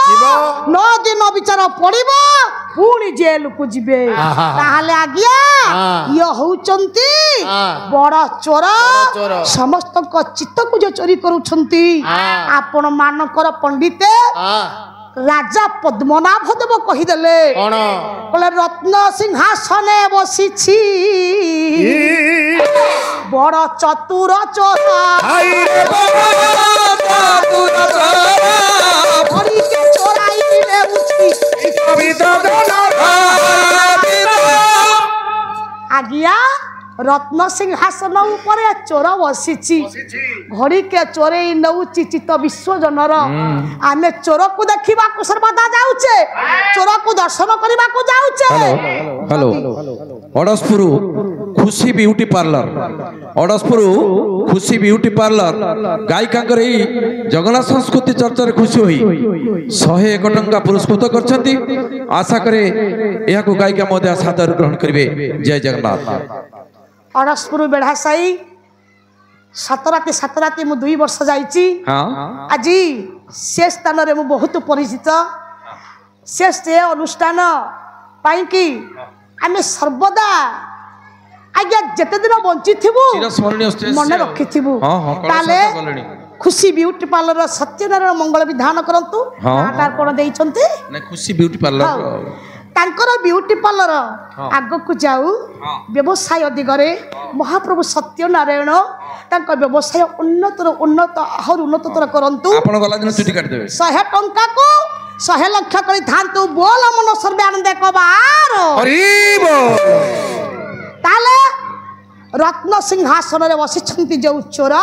9 ଦିନ ବିଚାର ପଡିବ ପୁଣି ଜେଲକୁ ଯିବେ। ତାହେଲେ ଆଜ୍ଞା ଇଏ ହଉଛନ୍ତି ବଡ ଚୋର। ସମସ୍ତଙ୍କ ଚିତ୍ତକୁ ଯେ ଚୋରି କରୁଛନ୍ତି ଆପଣ ମାନଙ୍କର ପଣ୍ଡିତେ राजा पद्मनाभ देव कहीदेले कहले रत्न सिंहासने बसिछि बड़ चतुर चोरा के चोराई आज्ञा रत्न सिंहासन ऊपर चोर बसी घड़ी के चोरे नौची चित्त विश्वजनर आमे चोर को देखा सर्वदा जाऊे चोर को दर्शन करने को जाऊे। हेलो अड़सपुर खुशी ब्यूटी पार्लर अड़सपुर खुशी ब्यूटी पार्लर गायिका जगन्नाथ संस्कृति चर्चा खुशी हुई 101 टंका पुरस्कृत करछंती आशा करे यहां गायिका महोदय सादर ग्रहण करिवे। जय जगन्नाथ। अड़सपुर बेढ़ा साई सतराती मु 2 वर्ष जाइची आज से स्थान रे मु बहुत परिचित से अनुष्ठान पाई कि आमे सर्वदा आज्ञा जेते दिन बंची थिबु मन रखी थिबु ताले खुशी ब्यूटी पार्लर सत्यनारायण मंगल विधान करंतु नाटार कोन देइछंती ना खुशी ब्यूटी पार्लर तांकर ब्यूटी पार्लर आग को जाऊ व्यवसाय दिगरे महाप्रभु सत्यनारायण तांकर व्यवसाय उन्नत आहुर उन्नततर करंतु आपण गला दिन चुटी काट देबे 100 टंका को 100 लाख करी थांतु बोल मन सर्वे आनंद कबार हरि बोल ताले रत्न सिंहासन रे बसिछंती जो चोर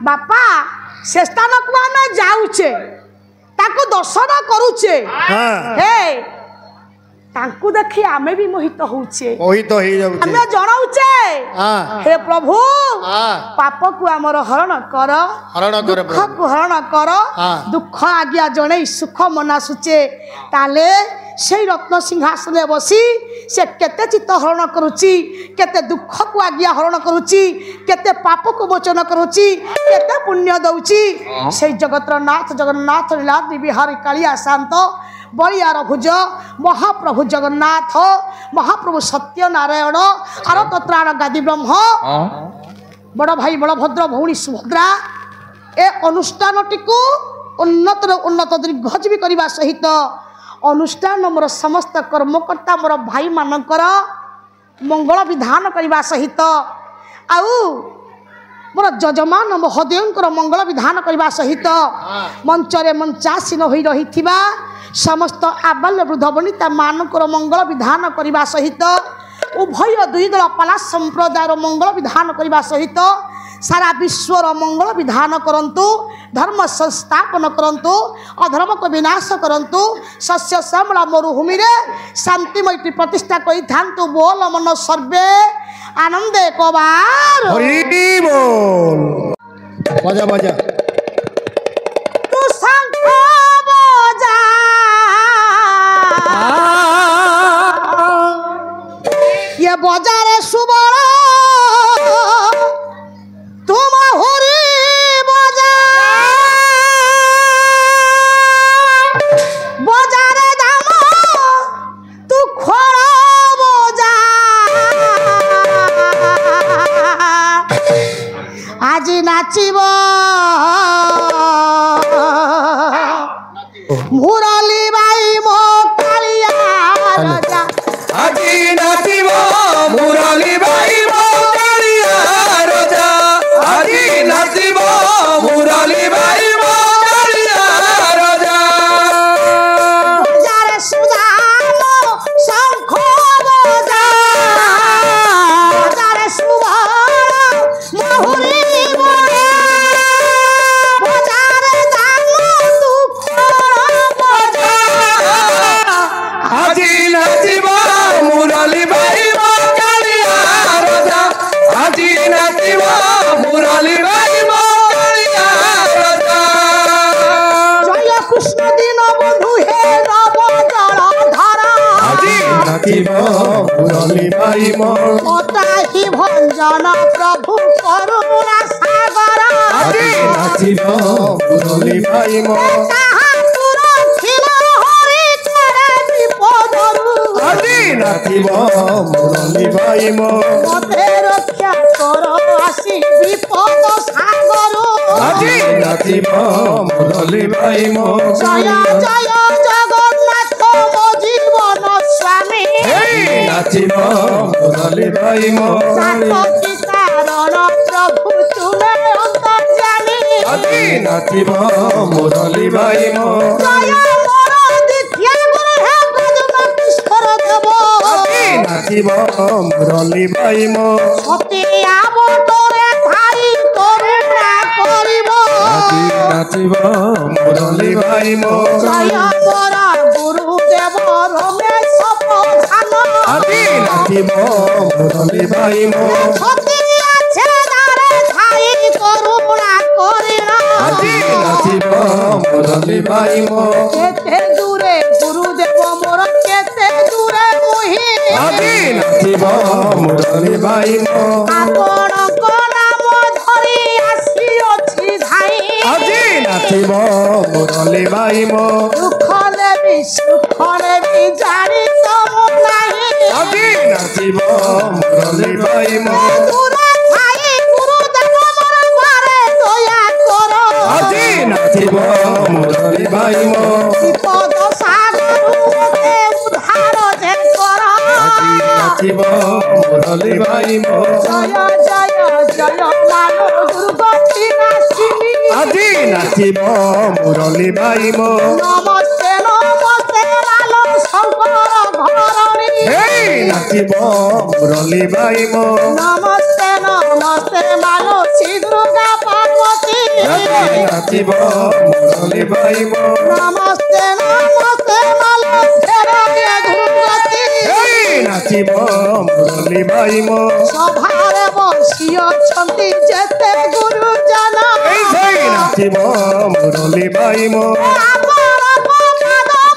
बापा से स्थान को आमे जाउचे ताको दर्शन करूचे हे तांकु देखि आमे भी मोहित होउचे मोहित होई जाउचे आमे जणाउचे हे प्रभु पाप को हमर हरण कर दुख को हरण कर दुख आज्ञा जणे सुख मनासुचे ताले से रत्न सिंहासन बसी से केते चित्त हरण करुची केते दुख को आज्ञा हरण करुची केते पाप को मोचन करुची केते पुण्य दउची से जगतर नाथ जगन्नाथ लीलाद्रि बिहारी कालिया शांत बलियार भुज महाप्रभु जगन्नाथ महाप्रभु सत्यनारायण आरतत्राण गादी ब्रह्म बड़ भाई बलभद्र भौणी सुभद्रा ए अनुष्ठान टिकु उन्नत उन्नत दीर्घजीवी करने सहित अनुष्ठान मोर समस्त कर्मकर्ता मोर भाई मानकर मंगल विधान करने सहित आउ मोर जजमान महोदयंकर मंगल विधान करने सहित मंचरे मंचासीन हो रही समस्त आबाल्य वृद्ध वनिता मानकर मंगल विधान करने सहित उभय दुई दल पाला संप्रदायर मंगल विधान करने सहित सारा विश्वर मंगल विधान करंतु धर्म संस्थापन करंतु अधर्म को विनाश करंतु शस्य श्यामला मरुभूमि रे शांति मैत्री प्रतिष्ठा करि थांतु बोल मन सर्वे आनंदे कबार हरि बोल बजा बजा तू शंख बजा ये बजारे सुबह तुम हरि बजा बजारे दाम तू खोड़ा बजा आज नाचिब मुरली बाई मो कालिया राजा आज नाचिब मुरली बाई मो कालिया राजा आज नाचिब मुरली बाई मो कालिया राजा बजारे सुधानो शंख बजा बजारे सुधानो महुरी बजा बजारे दानो तू खोड़ा बजा आज नाचिब मुरली बाई मो कालिया राजा आज नाचिब मुरली बाई मो कालिया राजा जय कृष्ण दीन बंधु हे नव जल धारा आज नाचिब मुरली बाई मो ओताहि भंजन प्रभु करुणा सागर आज नाचिब मुरली बाई मो नाचिब मुरली बाई मो मते रक्षा कर आसी विपद सागर आज नाचिब मुरली बाई मो जय जय নাচিব মুরলি ভাই মো প্রভু তুলে অন্তর্যামী আদি নাচিব মুরলি ভাই মো জয় মোর দ্বিতীয় গুরু হে ব্রজমতীশ্বর দেব আদি নাচিব মুরলি ভাই মো সতী আবতরে ভাই করুণা করিব আদি নাচিব মুরলি ভাই মো জয় মোর গুরুদেব রমেশ প্রধান আদি নাচিব মুরলি ভাই মো সতী আছে নারে ভাই করুণা করিনা আদি নাচিব মুরলি ভাই মো কেতে দূরে গুরুদেব মোর কেতে দূরে মুহি আদি নাচিব মুরলি ভাই মো ଆପଣଙ୍କ ନାମ ଧରି ଆସିଅଛି ଧାଇ ଆଜି ନାଚିବ ମୁରଲି ଭାଇ ମୋ ଦୁଃଖ ନେବି ସୁଖ ନେବି ଜାଣି ତମ ନାହିଁ ଆଜି ନାଚିବ ମୁରଲି ଭାଇ ମୋ ଦୂର ଥାଇ ଗୁରୁଦେବ ମୋର ଘରେ ଦୟା କର ଆଜି ନାଚିବ ମୁରଲି ଭାଇ ମୋ ବିପଦ ସାଗରୁ ମୋତେ ଉଦ୍ଧାର ଯେ କର ଆଜି ନାଚିବ ମୁରଲି ଭାଇ ମୋ ଜୟ ଜୟ ଜୟ ମାନ ଦୁର୍ଗତି ନାଶିନୀ ଆଜି ନାଚିବ ମୁରଲି ଭାଇ ମୋ ନମସ୍ତେ ନମସ୍ତେ ଲାଲ ଶଙ୍କର ଘରଣୀ ହେଇ ନାଚିବ ମୁରଲି ଭାଇ ମୋ ନମସ୍ତେ ନମସ୍ତେ ମାନସୀ ଦୁର୍ଗା ପାର୍ବତୀ ଆଜି ନାଚିବ ମୁରଲି ଭାଇ ମୋ ନମସ୍ତେ ନମସ୍ତେ ମାଲସ୍ଥେର ଦୁର୍ଗତି ହେଇ ନାଚିବ ମୁରଲି ଭାଇ ମୋ ସଭାରେ ବସି ଅଛନ୍ତି ଯେତେ ଗୁରୁଜନ এই সেই নাচিব মুরলি ভাই মো ଆମର ପାଦ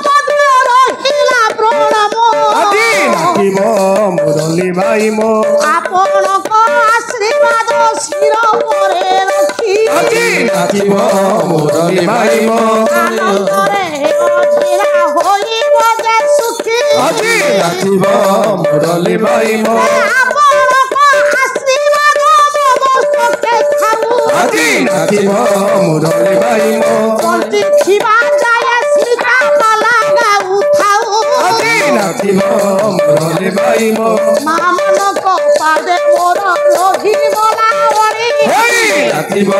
ପଦ୍ମେ ରହିଲା ପ୍ରଣାମ আদি নাচিব মুরলি ভাই মো ଆପଣଙ୍କ ଆଶୀର୍ବାଦ ଶିର ଉପରେ ରଖି আদি নাচিব মুরলি ভাই মো ଆନନ୍ଦରେ ଅଧୀରା ହୋଇବ ଯେ ସୁଖୀ আদি নাচিব মুরলি ভাই মো ଆପଣଙ୍କ ଆଶୀର୍ବାଦ ସମସ୍ତকে ଥାଉ আদি নাচিব মুরলি ভাই মো ବଞ୍ଚି ଥିବା ଯାଏ ସୀତାମାଲା ଗାଉଥାଉ আদি নাচিব মুরলি ভাই মো ମାମାନଙ୍କ ପାଦେ ମୋର ରହିଗଲା ବଳି হেই নাচিব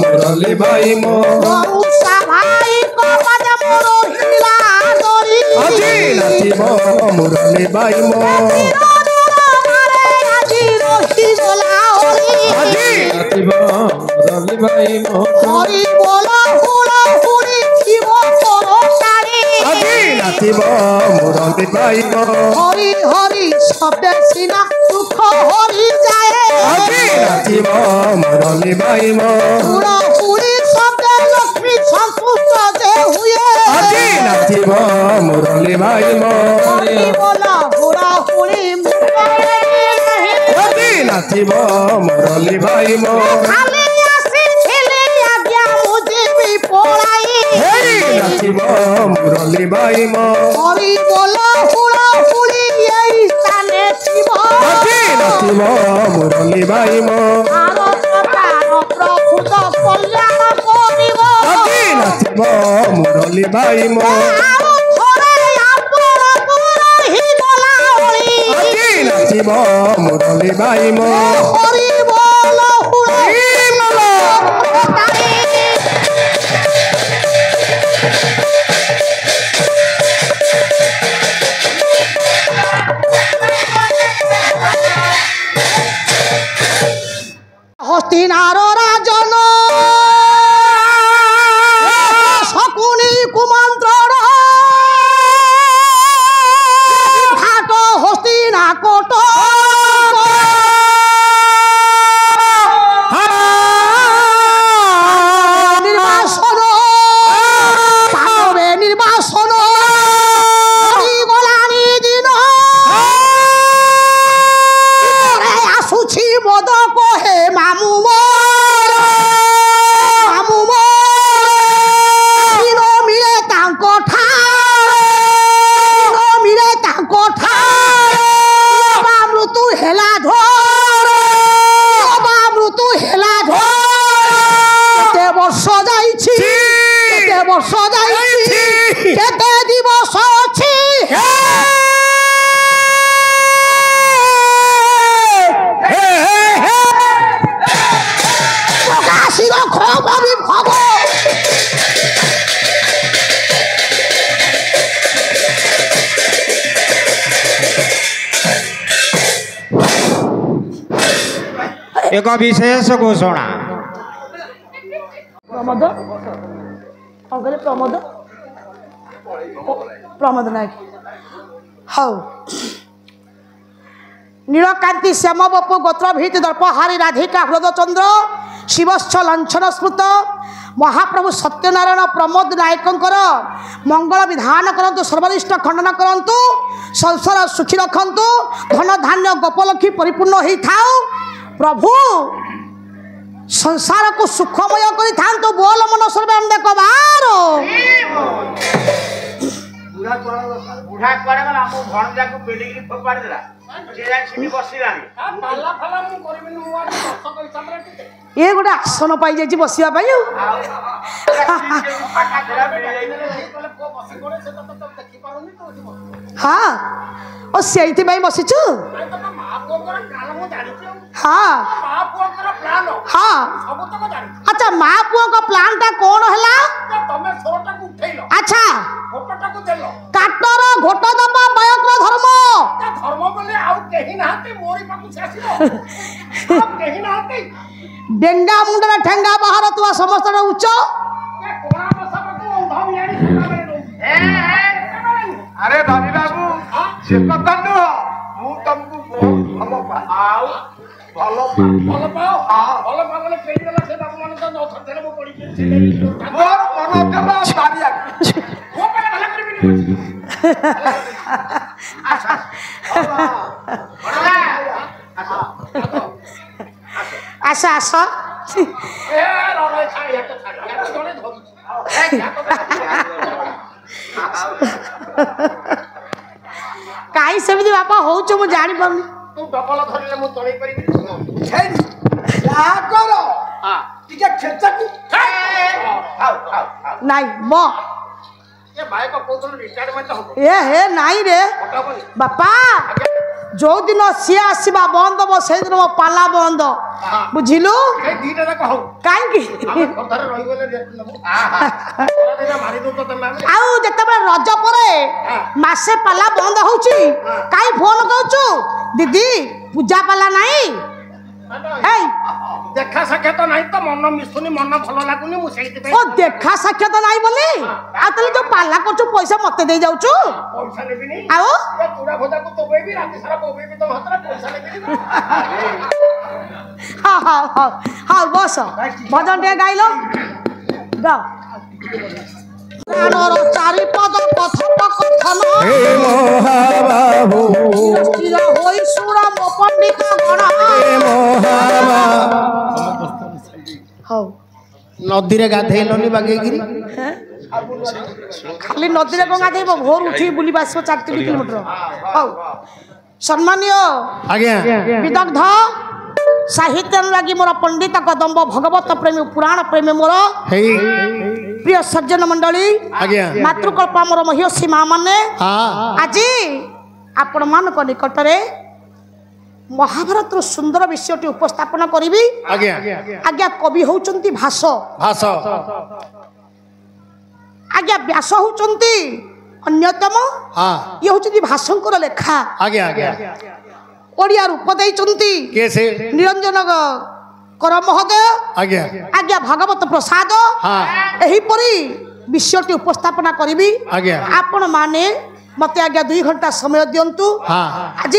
মুরলি ভাই মো ମଉସା ଭାଇଙ୍କ ପାଦେ ମୋର ରହିଲା ଦଳି আদি নাচিব মুরলি ভাই মো ଆଜି ରହିଗଲା ଅଳି আদি নাচিব মুরলি ভাই মো হরি বল হুড় হুড়ি শিব পরকারী আদি নাচিব মুরলি ভাই মো হরি হরি শব্দে সিনা সুখ হরি যায় আদি নাচিব মুরলি ভাই মো হুড় হুড়ি শব্দে লক্ষ্মী সন্তুষ্ট যে হুয়ে আদি নাচিব মুরলি ভাই মো হরি বল হুড় হুড়ি মুখে নাহি আদি নাচিব মুরলি ভাই মো খালি আসিছিলে আজ্ঞা মুজিবি পড়াই হেই নাচিব মুরলি ভাই মো হরি বল হুড় হুড়ি এই স্থানে শিব আদি নাচিব মুরলি ভাই মো প্রভুত কল্যাণ করিব আদি নাচিব মুরলি ভাই মো ଆଉ ଥରେ ଆପଣଙ୍କୁ ରହିଗଲା ଅଳି আদি নাচিব মুরলি ভাই মো ହରି ବୋଲ ହୁଳ ତାଳି হস্তিনার রাজন শকুনি কুমন্ত্রণ ঘাট হস্তিনা কোট নির্বাসন পাবে নির্বাসন গলানি দিন আসুছি মদ কহে মামু ନିରକ୍ଷମ ବିଭବ एक विशेष घोषणा प्रमोद कहले प्रमोद प्रमोद नायक हौ नीलकांति श्याम बपु गोत्रभीत दर्पहारी राधिका हृदचंद्र शिवश्च लांछन स्मृत महाप्रभु सत्यनारायण प्रमोद नायकंकर मंगल विधान करंतु सर्वनिष्ठ खंडन करंतु संसार सुखी रखंतु धन धान्य गोपलक्ष्मी परिपूर्ण होई थाउ प्रभु संसार को सुखमय करि थांतु बोल मन सर्वे देख बारो बुढ़ा कुआड़े गला मो भणजा को पेडिग्री फोपाड़ देला जे जाय छिनी बसिलानी पाला फाला मु करबिनी मु आज दर्शक हिसाबरे ये गोटे आसन पाई जाई बसिया पाई हाँ और से बसिचु हाँ हाँ अच्छा माँ पुओ का प्लान टा कौन है अच्छा काटर घोट दबा बयक धर्म डेंगा मुंडा ठेंगा बाहर तुआ समस्त उच्च अरे धनी बाबू से कथा नुह मु तुमको बहुत भलो भलो पाओ भलो पागले पेड़ी वाला से बाबू मन तो नौ थरे मो पड़ी मोर मन जमा सारिया वो पहले भला करबिनी आशा आशा ए रे छाड़ी हट छाड़ी या तो जने धोई ए क्या काई सेमिति बापा होउछ मु जानि पाउनी तू डबल धरले मु तळै परिबि छेन या करो हां टिके खेचकी नाही मो ये भाई को कोतल रिटायरमेंट हो ए हे नाही रे बापा जो दिन सी आसवा बंद हम से दिन मो पाला बंद बुझिलु आउ जतबे रज परे मासे पाला बंद होउची काई फोन करछु दीदी पूजा पाला नाही ए देखा साक्षात नहीं तो मन मिसुनी मन भलो लागुनी मु सेहित पे ओ देखा साक्षात नाही बोली आ तले जो पाला करछु पैसा मते दे जाउछु पैसा लेबी नहीं आओ ये चूड़ा भजा को तो बेबी रात सारा बेबी तो हतरा पैसा लेबी हां हां हां हां बस भजन टे गाइलो गाओ प्राणर चारिपद कथन हे मोहाबाहु स्थिर होई सुर मो पंडित गण हे मोहाबा हौ नदी रे गाधेलनी बागेगिरी खाली नदी रे गंगा देबो भोर उठी बुली बासो 4 किलोमीटर हौ सम्मानीय आज्ञा विदग्ध साहित्य अनुरागी मोर पंडित कदम्ब भगवत प्रेमी पुराण प्रेमी मोर हे प्रिय सज्जन मंडली आज्ञा मातृकल्पा मोर महिषी माँ माने आज आपण मान निकट में महाभारत सुंदर विषयटी उपस्थापन करी आज्ञा आज्ञा कवि होउचंती भाष भाष आज्ञा व्यास होउचंती अन्यतम ये होउचंती भाषंकर लेखा आज्ञा आज्ञा ओडिया रूप देइचंती कैसे निरंजन कर महोदय आज्ञा आज्ञा भागवत प्रसाद एही परी विषयटी उपस्थापना करी आज्ञा आपण माने मते आज्ञा 2 घंटा समय दियंतु आज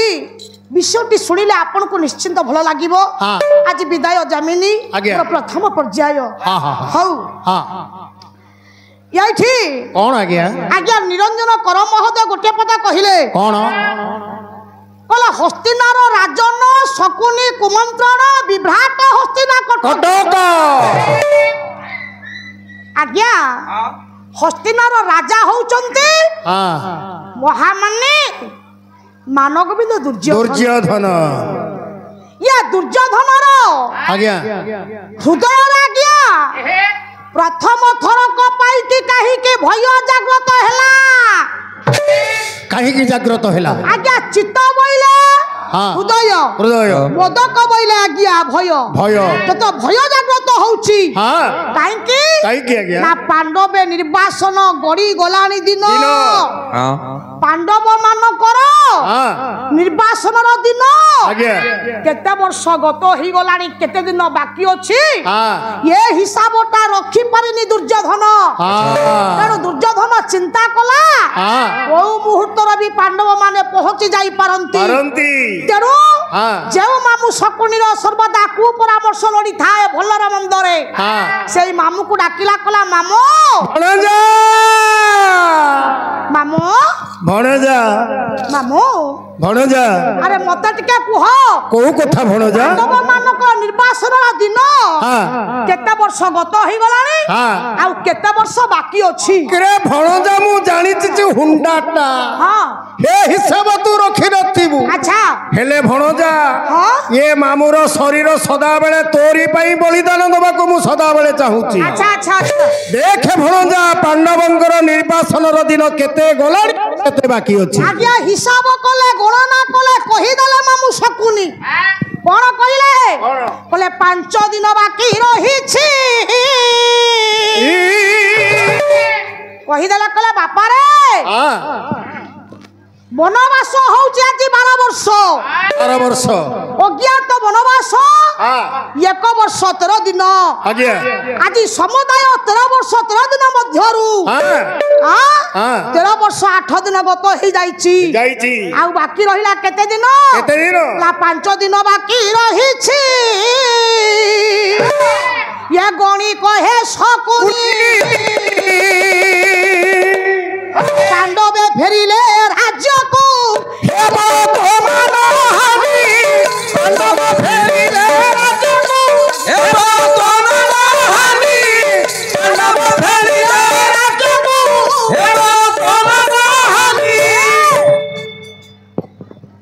विषयटी शुणिले आपण को निश्चिंत भल लागिबो आज विदाय जामिनी प्रथम पर्याय हौ याइठी कौन आज्ञा आज्ञा निरंजन कर महोदय गोटे पदा कहिले कौन कला हस्तिनार राजन शकुनी कुमंत्रण विभ्राट हस्तिना कटक आज्ञा हस्तिनार राजा होउचंती महामाने मानवगोविंद दुर्योधन या दुर्योधनर आज्ञा हृदय आज्ञा प्रथम थरक पाइति काहे के भय जागृत हैला काहे की जागृत हैला आज्ञा चित्त बोइले ହୃଦୟ ମୋଦକ ବୋଇଲେ ଆଜ୍ଞା ଭୟ ତ ଭୟ ଜାଗ୍ରତ ହଉଛି କାହିଁକି ନା ପାଣ୍ଡବେ ନିର୍ବାସନ ଗଡ଼ି ଗଲାଣି ଦିନ ପାଣ୍ଡବ ମାନଙ୍କର ନିର୍ବାସନର ଦିନ କେତେ ବର୍ଷ ଗତ ହେଇଗଲାଣି କେତେ ଦିନ ବାକି ଅଛି ଏ ହିସାବଟା ରଖିପାରିନି ଦୁର୍ଯ୍ୟୋଧନ ତେଣୁ ଦୁର୍ଯ୍ୟୋଧନ ଚିନ୍ତା କଲା କୋଉ ମୁହୂର୍ତ୍ତରେ ବି ପାଣ୍ଡବ ମାନେ ପହଞ୍ଚି ଯାଇ ପାରନ୍ତି ତେଣୁ ଯେଉଁ ମାମୁ ଶକୁନିର ସର୍ବଦା କୁପରାମର୍ଶ ଲୋଡ଼ିଥାଏ ଭଲର ମନ୍ଦରେ ସେଇ ମାମୁକୁ ଡାକିଲା କଲା ମାମୁ ମାମୁ ଭଣଜା ମାମୁ ଭଣଜା ଆରେ ମତେ ଟିକେ କୁହ କୋଉ କଥା ଭଣଜା ପାଣ୍ଡବ ମାନଙ୍କ ନିର୍ବାସନର ଦିନ କେତେ ବର୍ଷ ଗତ ହେଇଗଲାଣି ଆଉ କେତେ ବର୍ଷ ବାକି ଅଛି ରେ ଭଣଜା ମୁଁ ଜାଣିଛି ଯେ ହୁଣ୍ଡାଟା ଏ ହିସାବ ତୁ ରଖି ନଥିବୁ ଆଚ୍ଛା ହେଲେ ଭଣଜା ଏ ମାମୁର ଶରୀର ସଦାବେଳେ ତୋରି ପାଇଁ ବଳିଦାନ ଦେବାକୁ ମୁଁ ସଦାବେଳେ ଚାହୁଁଛି ଆଚ୍ଛା ଆଚ୍ଛା ଦେଖେ ଭଣଜା ପାଣ୍ଡବଙ୍କର ନିର୍ବାସନର ଦିନ କେତେ ଗଲାଣି କେତେ ବାକି ଅଛି ଆଜ୍ଞା ହିସାବ କଲେ ଗଣନା କଲେ କହିଦେଲେ ମାମୁ ଶକୁନି କଣ କହିଲେ କହିଲେ 5 ଦିନ ବାକି ରହିଛି କହିଦେଲେ କହିଲେ ବାପାରେ বনবাস হচ্ছে আজ 12 বর্ষ অজ্ঞাত বনবাস 1 বর্ষ 13 দিন আজ সমুদায় 13 বর্ষ 13 দিন মধ্যরু 13 বর্ষ 8 দিন গত হয়ে যাইছি আর বাকি রহিলা কেতে দিন না 5 দিন বাকি রহিছি ইয়ে গণি কহে শকুনি পাণ্ডবে ফেরিলে রাজ্যকু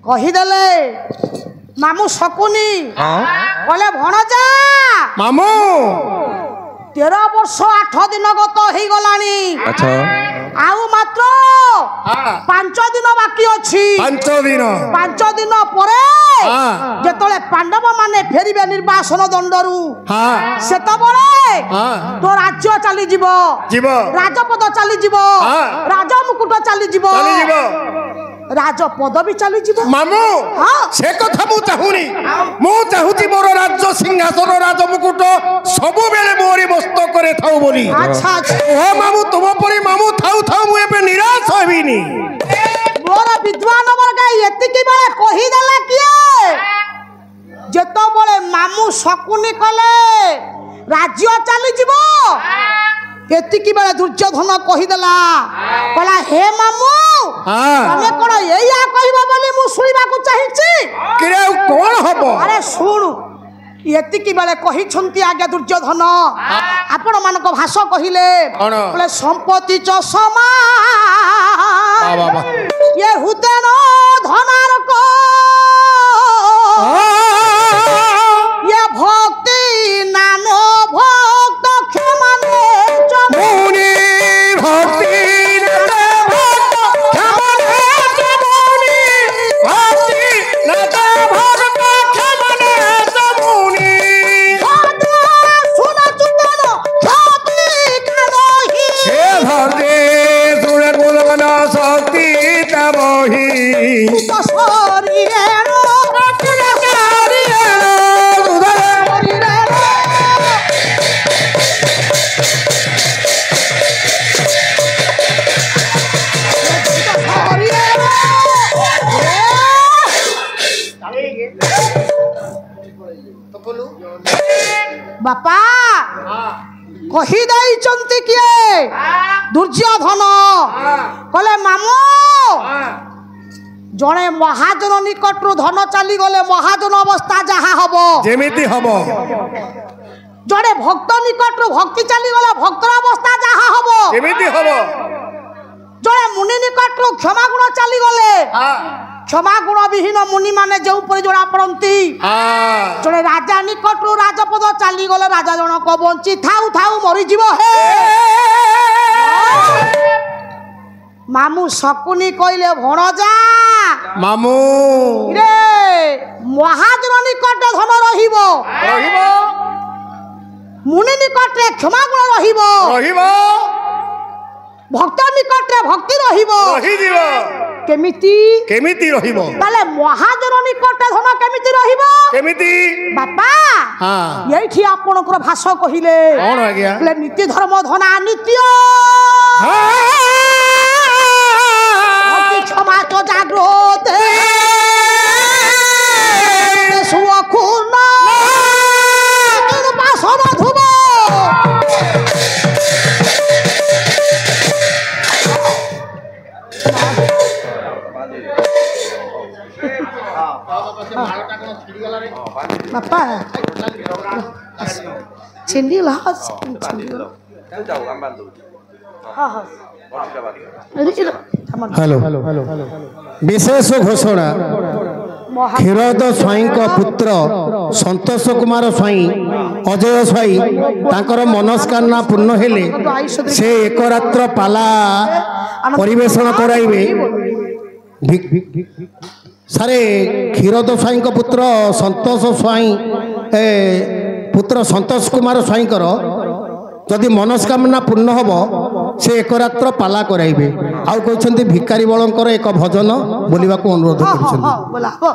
কহিদেলে মামু শকুনি বলে ভণজা মামু 13 বর্ষ 8 দিন গত হয়ে গলানি আচ্ছা আউ মাত্র 5 দিন বাকি অছি 5 দিন পরে যেতলে পাণ্ডব মানে ফেরিবে নির্বাসন দণ্ডরু সেতবলে তো রাজ্য চালি যাব রাজপদ চালি যাব রাজমুকুট চালি যাব রাজ পদবী চালি যাব মামু সে কথা মু চাহুনি মু চাহুছি মোর রাজ্য সিংহাসন রাজমুকুট সবু বেলে মোরি মস্তকরে থাও বলি আচ্ছা আচ্ছা ও মামু তুম পরি মামু থাও থাও মু এবে নিরাশ হইবিনি মোর বিদ্বান বর্গ এতিকি বেলে কহি দেলে কিয়ে যেতবলে মামু শকুনি কলে রাজ্য চালি যাব এতিকি বেলে দুর্যোধন কহিদেলা কলা হে মামু তুমি কোন এইয়া কইবা বলি মু শুনিবাকু চাহিছি কিরে কোন হবো আরে শুনু এতিকি বেলে কহিছন্তি আগে দুর্যোধন আপন মানক ভাষ কহিলে বলে সম্পত্তি চ সমা বাবা এ হুতেন ধনার কো এ ভক্তি নানো ভক্ত ক্ষমানে চমুনি ভক্তি বাপা কহি দেইছন্তি কিয়ে দুর্যোধন কলে মামু জনে মহাজন নিকটরু ধন চালি গলে মহাজন অবস্থা যাহা হব যেমিতি হব জনে ভক্ত নিকটরু ভক্তি চালি গলে ভক্তর অবস্থা যাহা হব যেমিতি হব জনে মুনি নিকটরু ক্ষমা গুণ চালি গলে क्षमा गुण विहीन मुनि माने जो परि जोड़ा पड़ती जड़े राजा निकटू राजपद चली गले राजा जनक बंची थाऊ थाऊ मरी जीव हे मामू शकुनी कहले भणजा मामू रे ମହାଜନ ନିକଟରେ ଧନ ରହିବ ରହିବ ମୁନି ନିକଟରେ କ୍ଷମା ଗୁଣ ରହିବ ରହିବ ଭକ୍ତ ନିକଟରେ ଭକ୍ତି ରହିବ ରହିଯିବ କେମିତି କେମିତି ରହିବ ତାହେଲେ ମହାଜନ ନିକଟରେ ଧନ କେମିତି ରହିବ କେମିତି ବାପା ହଁ ଏଇଠି ଆପଣଙ୍କର ଭାଷ କହିଲେ କଣ ଆଜ୍ଞା କହିଲେ ନୀତି ଧର୍ମ ଧନା ନିତ୍ୟ क्षमा तो जागृत सुखूर्ण धुब बापा छिंडीला हेलो विशेष घोषणा क्षीरोद स्वाई पुत्र संतोष कुमार स्वाई अजय स्वाई तांकर मनस्कामना पूर्ण हेले से एक रात्र पाला परिवेषण कराइबे सारे क्षीरोद स्वाई पुत्र संतोष स्वाई पुत्र संतोष कुमार स्वाई जदि मनस्कामना पूर्ण हम से एक रात्र पाला कराइबे आउ कहते भिकारी बलंकर एक भजन बोलवा को अनुरोध कर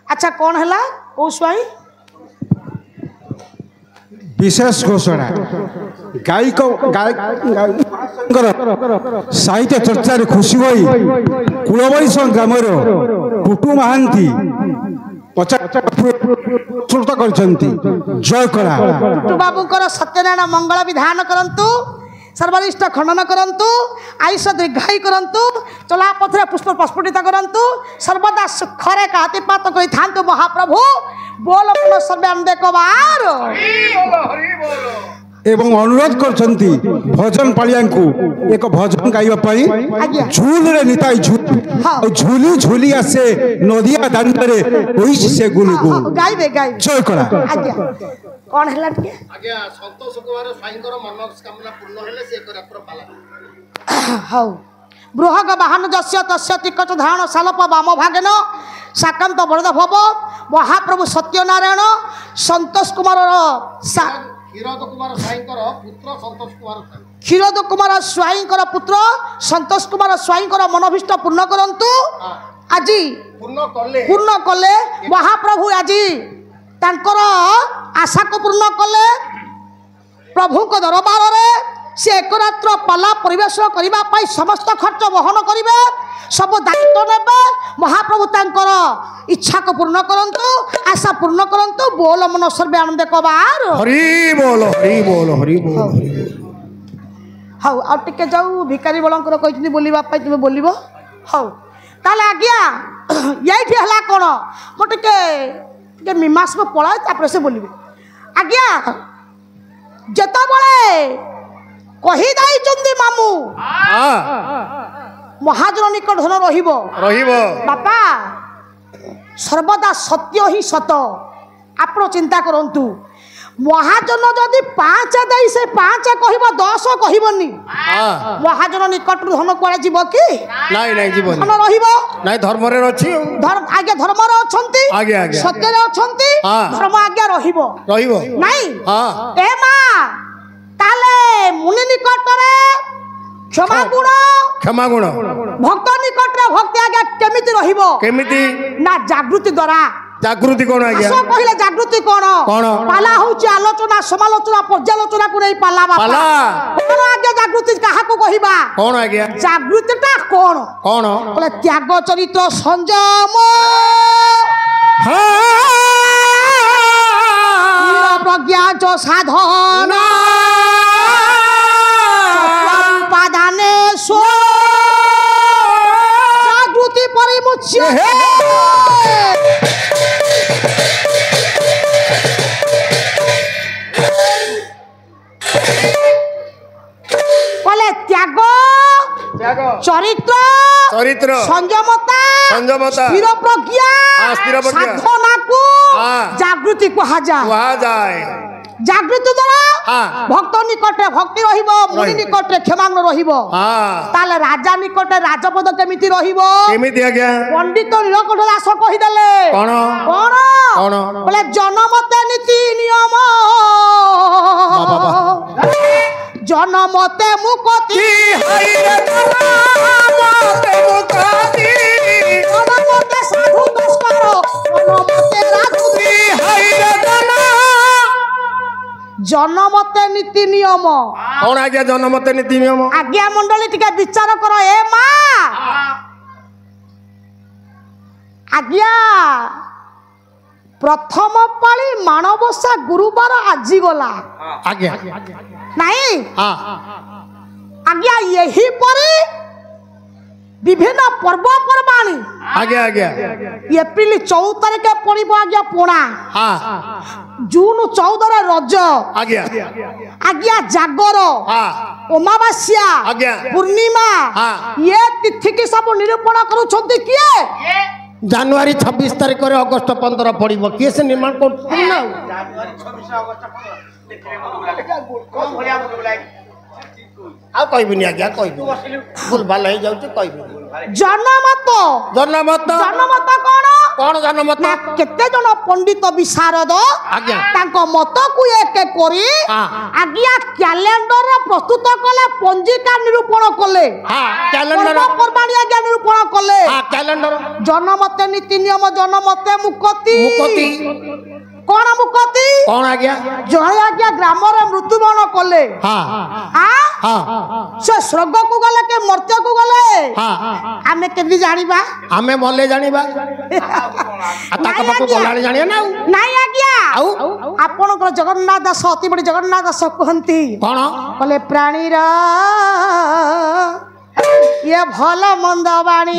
अच्छा कौन है ओ स्वाई विशेष घोषणा गायक साहित्य चर्चा खुशी हो कूलबैश ग्राम टुटू महांती जय कला टुटू बाबू सत्यनारायण मंगल विधान करंतु सर्वरिष्ठ खंडन करंतु आयुष दीर्घायु करंतु चला पथरे पुष्प प्रस्फुटित करंतु सर्वदा सुखरे कातिपात करि थांतु महाप्रभु बोल मन सर्वे अंदेकबार एवं अनुरोध करछंती भजन पालिया को एक भजन गाइबा पई झूल रे निताई झूल और झूली झूली आसे नदिया दांतरे होई से गुलु गुल गाइबे गाइबे जय कला आज्ञा कौन हैला के आज्ञा संतोष कुमार स्वाईंकर मनस्कामना पूर्ण हेले से एक रात्र पाला हाउ बृहग वाहन जस्य तस्य तिकच धारण सालप वाम भागेन साकांत बरद भव महाप्रभु सत्यनारायण संतोष कुमार क्षीरोद कुमार स्वाईंकर पुत्र संतोष कुमार क्षीरोद कुमार स्वाईंकर पुत्र संतोष कुमार स्वाईंकर मनोभिष्ट पूर्ण करंतु आज पूर्ण कले महाप्रभु आज तांकर आशा को पूर्ण कले प्रभु को दरबार रे से एक रात्र पाला परिवेशन करबा पाई समस्त खर्च वहन करिवे सब दायित्व नेबे महाप्रभु तांकर इच्छा को पूर्ण करंतु आशा पूर्ण करंतु बोल मन सर्वे आनंद कबार हरि बोल हरि बोल हरि बोल हाउ आ टिके जाऊ भिकारी बलंकर कहितनी बोलिबा पाई तुमे बोलिबो हाउ ताले आज्ञा यही हला कोन मो टिके मीमांस में पळाय तापर से बोलिबे आज्ञा जता बळे कहि दाई चंदी मामू महाजन निकट धन रहिबो बापा सर्वदा सत्य ही सत आपण चिंता करंतु महाजन जदि 5 देई से 5 कहबो 10 कहबोनी महाजन निकट धन कोळे जीव की नाही नाही जीवन धन रहिबो नाही धर्म रे अछि धर्म आगे धर्म रे अछंती आगे आगे सत्य रे अछंती धर्म आगे रहिबो नाही हां ए मा ताले मुनि निकट रे क्षमा गुण भक्त निकट रे भक्ति आगे केमिति रहिबो केमिति ना जागृति द्वारा जागृति कोन आज्ञा सो कहिले जागृति कोन पाला होची आलोचना समालोचना पर्यालोचना को नै पाला बापा कोन आज्ञा जागृति काहा को कहिबा कोन आज्ञा जागृतिटा कोन बोले त्याग चरित्र संयम प्रज्ञा जो साधना उपादाने सो जागृति परिमुच्य बोले त्याग चरित्र संयमता स्थिर प्रज्ञा साधना को जागृति कहा जाए জাগৃত দ্বারা ভক্ত নিকটে ভক্তি রহিব মুনি নিকটে ক্ষমাগ্ন রহিব তাহলে রাজা নিকটে রাজপদ কেমিতি রহিব কেমিতি আজ্ঞা পণ্ডিত নীলকণ্ঠ দাস কহিদেলে কোন কোন কোন বলে জনমতে নীতি নিয়ম জনমতে মুকতি জনমতে সাধু তস্কর জনমতে রাজুতি জনমতে নীতি নিয়ম কোন আজ্ঞা জনমতে নীতি নিয়ম আজ্ঞা মন্ডলী টিকে বিচার কর এ মা আজ্ঞা প্রথম পাଳି মানবসা গুরুবার আজি গলা আজ্ঞা নাই আজ্ঞা यही পরে বিভিন্ন পর্বপর্বাণী আজ্ঞা আজ্ঞা এপ্রিল 14 তারিখে পড়িব আজ্ঞা পোড়া জুন 14 রে রজ আজ্ঞা আজ্ঞা জাগর অমাবাস্যা পূর্ণিমা ইয়ে তিথি কি সব নিরূপণ করুছন্তি কিয়ে জানুয়ারি 26 তারিখরে অগস্ট 15 পড়িব কিয়ে সে নির্মাণ করছন না জানুয়ারি 26 অগস্ট 15 ଦେଖିଲେ কোন ভলিয়া বলাই ଆଉ କହିବିନି ଆଜ୍ଞା କହିବି ଭୁଲଭାଲ ହେଇଯାଉଛି କହିବିନି ଜନମତ ଜନମତ ଜନମତ କଣ କଣ ଜନମତ କେତେ ଜଣ ପଣ୍ଡିତ ବିଶାରଦ ଆଜ୍ଞା ତାଙ୍କ ମତକୁ ଏକ କରି ଆଜ୍ଞା କ୍ୟାଲେଣ୍ଡର ପ୍ରସ୍ତୁତ କଲେ ପଞ୍ଜିକା ନିରୂପଣ କଲେ କ୍ୟାଲେଣ୍ଡର ପର୍ବାଣୀ ଆଜ୍ଞା ନିରୂପଣ କଲେ କ୍ୟାଲେଣ୍ଡର ଜନମତେ ନୀତି ନିୟମ ଜନମତେ ମୁକତି ମୁକତି କଣ ମୁକତି କଣ ଆଜ୍ଞା ଜଣେ ଆଜ୍ଞା ଗ୍ରାମରେ ମୃତ୍ୟୁବରଣ କଲେ ସେ ସ୍ୱର୍ଗକୁ ଗଲେ କେ ମର୍ତ୍ତ୍ୟକୁ ଗଲେ ଆମେ କେମିତି ଜାଣିବା ଆମେ ମଲେ ଜାଣିବା ତାଙ୍କ ପାଖକୁ ଗଲାବେଳେ ଜାଣିବା ନା ନାଇଁ ଆଜ୍ଞା ଆପଣଙ୍କର ଜଗନ୍ନାଥ ଦାସ ଅତି ବଡ ଜଗନ୍ନାଥ ଦାସ କୁହନ୍ତି କଣ କହିଲେ ପ୍ରାଣୀର ଇଏ ଭଲ ମନ୍ଦ ବାଣୀ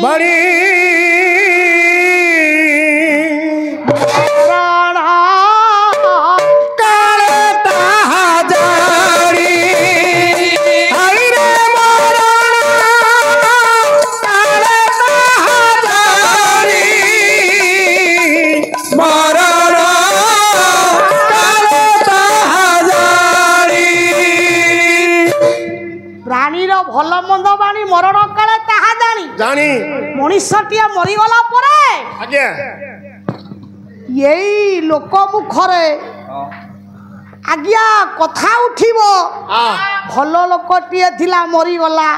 ଭଲ ମନ୍ଦ ବାଣୀ ମରଣ କାଳେ ତାହା ଜାଣି ମଣିଷଟିଏ ମରିଗଲା ପରେ ଆଜ୍ଞା ଏଇ ଲୋକ ମୁଖରେ ଆଜ୍ଞା କଥା ଉଠିବ ଭଲ ଲୋକଟିଏ ଥିଲା ମରିଗଲା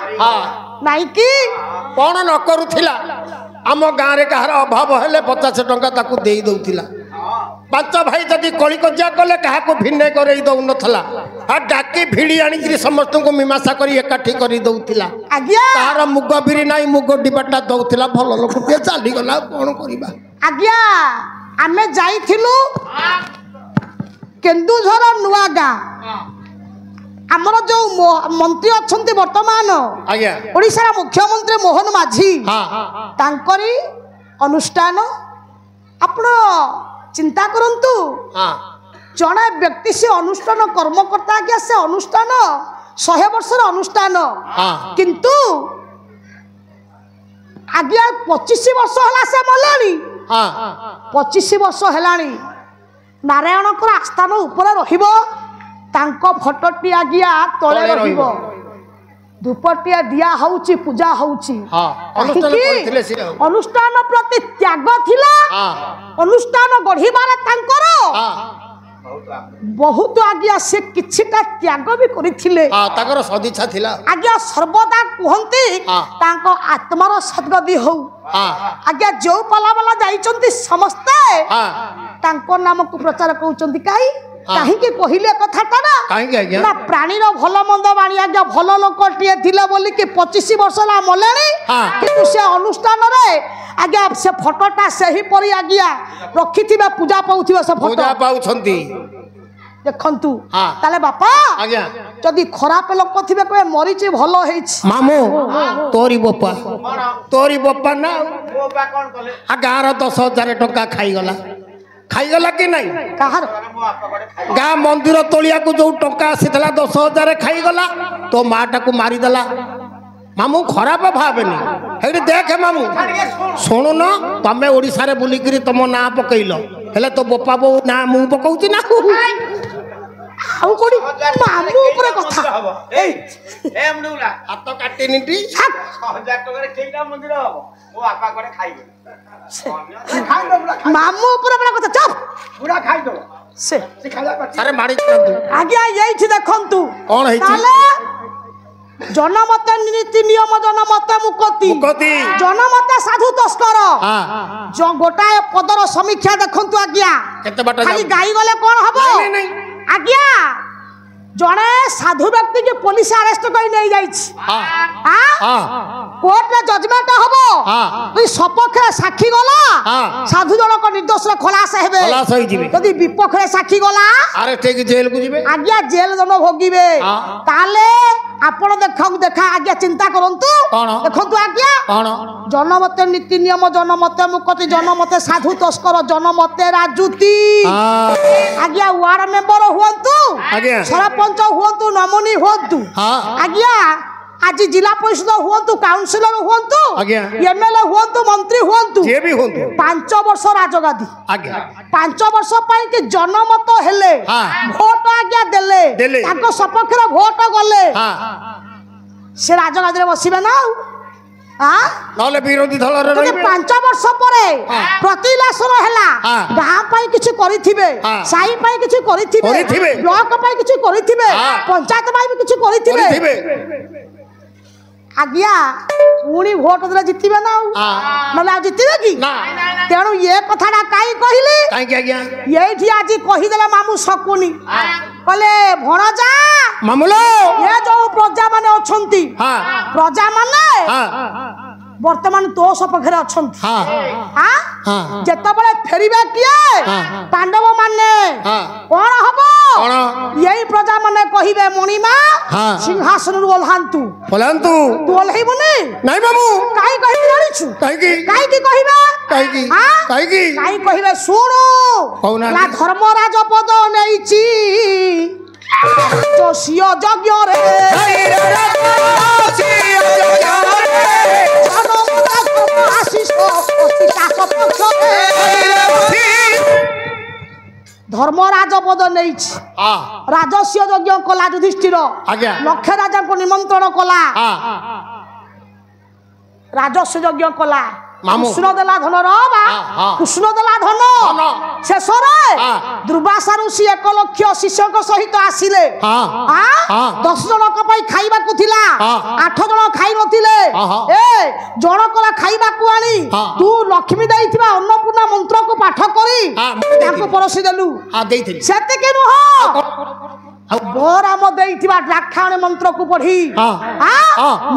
ନାଇଁ କି କଣ ନ କରୁଥିଲା ଆମ ଗାଁରେ କାହାର ଅଭାବ ହେଲେ 50 ଟଙ୍କା ତାକୁ ଦେଇ ଦଉଥିଲା 5 ଭାଇ ଯଦି କଳିକଜିଆ କଲେ କାହାକୁ ଭିନେ କରେଇ ଦଉନଥିଲା ଡାକି ଭିଡ଼ି ଆଣିକିରି ସମସ୍ତଙ୍କୁ ମୀମାଂସା କରି ଏକାଠି କରି ଦଉଥିଲା ତାହାର ମୁଗ ବିରି ନାହିଁ ମୁଗ ଡିବାଟା ଦଉଥିଲା ଭଲ ଲୋକଟିଏ ଚାଲିଗଲା କଣ କରିବା ଆଜ୍ଞା ଆମେ ଯାଇଥିଲୁ କେନ୍ଦୁଝର ନୂଆ ଗାଁ ଆମର ଯୋଉ ମନ୍ତ୍ରୀ ଅଛନ୍ତି ବର୍ତ୍ତମାନ ଆଜ୍ଞା ଓଡ଼ିଶାର ମୁଖ୍ୟମନ୍ତ୍ରୀ ମୋହନ ମାଝୀ ତାଙ୍କରି ଅନୁଷ୍ଠାନ ଆପଣ ଚିନ୍ତା କରନ୍ତୁ ଜଣେ ବ୍ୟକ୍ତି ସେ ଅନୁଷ୍ଠାନ କର୍ମକର୍ତ୍ତା ଆଜ୍ଞା ସେ ଅନୁଷ୍ଠାନ 100 ବର୍ଷର ଅନୁଷ୍ଠାନ କିନ୍ତୁ ଆଜ୍ଞା 25 ବର୍ଷ ହେଲା ସେ ମଲାଣି 25 ବର୍ଷ ହେଲାଣି ନାରାୟଣଙ୍କର ଆସ୍ଥାନ ଉପରେ ରହିବ ତାଙ୍କ ଫଟୋଟି ଆଜ୍ଞା ତଳେ ରହିବ ଧୂପଟିଏ ଦିଆ ହଉଛି ପୂଜା ହଉଛି ଅନୁଷ୍ଠାନ ପ୍ରତି ତ୍ୟାଗ ଥିଲା ଅନୁଷ୍ଠାନ ଗଢିବାରେ ତାଙ୍କର ବହୁତ ଆଜ୍ଞା ସେ କିଛିଟା ତ୍ୟାଗ ବି କରିଥିଲେ ତାଙ୍କର ସଦିଚ୍ଛା ଥିଲା ଆଜ୍ଞା ସର୍ବଦା କୁହନ୍ତି ତାଙ୍କ ଆତ୍ମାର ସଦ୍ଗତି ହଉ ଆଜ୍ଞା ଯୋଉ ପାଲାବାଲା ଯାଇଛନ୍ତି ସମସ୍ତେ ତାଙ୍କ ନାମକୁ ପ୍ରଚାର କରୁଛନ୍ତି କାହିଁକି କହିଲେ କଥାଟା ନା ପ୍ରାଣୀର ଭଲ ମନ୍ଦ ବାଣୀ ଆଜ୍ଞା ଭଲ ଲୋକଟିଏ ଥିଲେ ବୋଲିକି 25 ବର୍ଷ ହେଲା ମଲେଣି କିନ୍ତୁ ସେ ଅନୁଷ୍ଠାନରେ ଆଜ୍ଞା ସେ ଫଟୋଟା ସେହିପରି ଆଜ୍ଞା ରଖିଥିବେ ପୂଜା ପାଉଥିବେ ସେ ଫଟୋ ପାଉଛନ୍ତି ଦେଖନ୍ତୁ ତାହେଲେ ବାପା ଯଦି ଖରାପ ଲୋକ ଥିବେ କହେ ମରିଛି ଭଲ ହେଇଛି ମାମୁଁ ତୋରି ବୋପା ନା ଗାଁର 10,000 ଟଙ୍କା ଖାଇଗଲା କି ନାଇଁ କାହାର ଗାଁ ମନ୍ଦିର ତୋଳିବାକୁ ଯୋଉ ଟଙ୍କା ଆସିଥିଲା 10,000 ଖାଇଗଲା ତୋ ମାଟାକୁ ମାରିଦେଲା ମାମୁଁ ଖରାପ ଭାବେନି ହେଇଠି ଦେଖେ ମାମୁଁ ଶୁଣୁନ ତମେ ଓଡ଼ିଶାରେ ବୁଲିକିରି ତମ ନାଁ ପକେଇଲ ହେଲେ ତୋ ବୋପା ବୋଉ ନାଁ ମୁଁ ପକଉଛି ନା ଆଉ କୋଉଠି ମାମୁଁ ଉପରେ କଥା ଏଇ ଏ ମୁଣ୍ଡୁଲା ହାତ କାଟିନିଟି 1000 ଟଙ୍କାରେ କେଇଟା ମନ୍ଦିର ହବ ମୋ ବାପା କୋଡେ ଖାଇବେ ମାମୁଁ ଉପରେ ବଡ କଥା ଚପ ପୁରା ଖାଇଦବ ସେ ଖାଇଲା ଆରେ ମାଡ଼ି ଦିଅନ୍ତୁ ଆଜ୍ଞା ଏଇଠି ଦେଖନ୍ତୁ କଣ ହେଇଛି ତାହେଲେ ଜନମତେ ନୀତି ନିୟମ ଜନମତେ ମୁକତି ଜନମତେ ସାଧୁ ତସ୍କର ଗୋଟାଏ ପଦର ସମୀକ୍ଷା ଦେଖନ୍ତୁ ଆଜ୍ଞା କେତେ ବାଟ ଖାଲି ଗାଇ ଗଲେ କଣ ହବ ଆଜ୍ଞା ଜଣେ ସାଧୁ ବ୍ୟକ୍ତି କି ପୁଲିସ ଆରେଷ୍ଟ କରି ନେଇ ଯାଇଛି କୋର୍ଟରେ ଜଜମେଣ୍ଟ ହବ ସପକ୍ଷରେ ସାକ୍ଷୀ ଗଲା ସାଧୁ ଜଣକ ନିର୍ଦ୍ଦୋଷରେ ଖଲାସ ହେବେ ଯଦି ବିପକ୍ଷରେ ସାକ୍ଷୀ ଗଲା ଆଜ୍ଞା ଜେଲ ଦଣ୍ଡ ଭୋଗିବେ ତାହେଲେ ଆପଣ ଦେଖା ଆଜ୍ଞା ଚିନ୍ତା କରନ୍ତୁ ଦେଖନ୍ତୁ ଆଜ୍ଞା ଜନମତେ ନୀତି ନିୟମ ଜନମତେ ମୁକତି ଜନମତେ ସାଧୁ ତସ୍କର ଜନମତେ ରାଜୁତି ଆଜ୍ଞା ୱାର୍ଡ ମେମ୍ବର ହୁଅନ୍ତୁ ସରପଞ୍ଚ ହୁଅନ୍ତୁ ନମୁନି ହୁଅନ୍ତୁ ଆଜ୍ଞା आज जिला परिषद हुअन्तु काउंसिलर हुअन्तु एमएलए हुअन्तु मंत्री हुअन्तु 5 वर्ष राजगादी 5 वर्ष पाई कि जनमत हेले भोट आज्ञा देले ताको सपक्ष भोट गले से राजगादी रे बसिबे ना नले विरोधी दल रे 5 वर्ष परे प्रतिलासन हैला गां पाई किछि करिथिबे साई पाई किछि करिथिबे ब्लॉक पाई किछि करिथिबे पंचायत पाई किछि करिथिबे आज्ञा पुणी भोट दे जितबे ना नले आ जितबे की तेणु ये कथाटा काई कहिले ये आज कहीदेला मामू शकुनी कहले भणजा मामुलो ये जो प्रजा माने अछंती प्रजा माने वर्तमान तो सपक्षे अच्छा जितेबाला फेरबे किए पांडव माने कौन हम यही प्रजा माने कहिबे मणिमा सिंहासन ओल्हांतु ओल्हांतु तू ओल्हाइबुनी नाही बाबू काई कहि जानिछु काई की कहिबे काई कहिबे सुनु ला धर्मराज पद नेइची जोशिय यज्ञ रे धर्मराज पद नहीं राजस्व यज्ञ कला युधिष्ठिर लक्ष्य राजा को निमंत्रण कला राजस्व यज्ञ कला कृष्ण देला धन कृष्ण देला धन शेष दुर्वासा ऋषि 1 लाख शिष्य सहित आसिले 10 जन खाइबा को थिला 8 जन खाई नथिले ए जनकला खाइबा को आनी तू लक्ष्मी दैथिबा अन्नपूर्णा मंत्र को पाठ करी ताको परसी देलु देइथिली सेते के नुह बोराम देइथिबा डाखाणे मंत्र को पढ़ी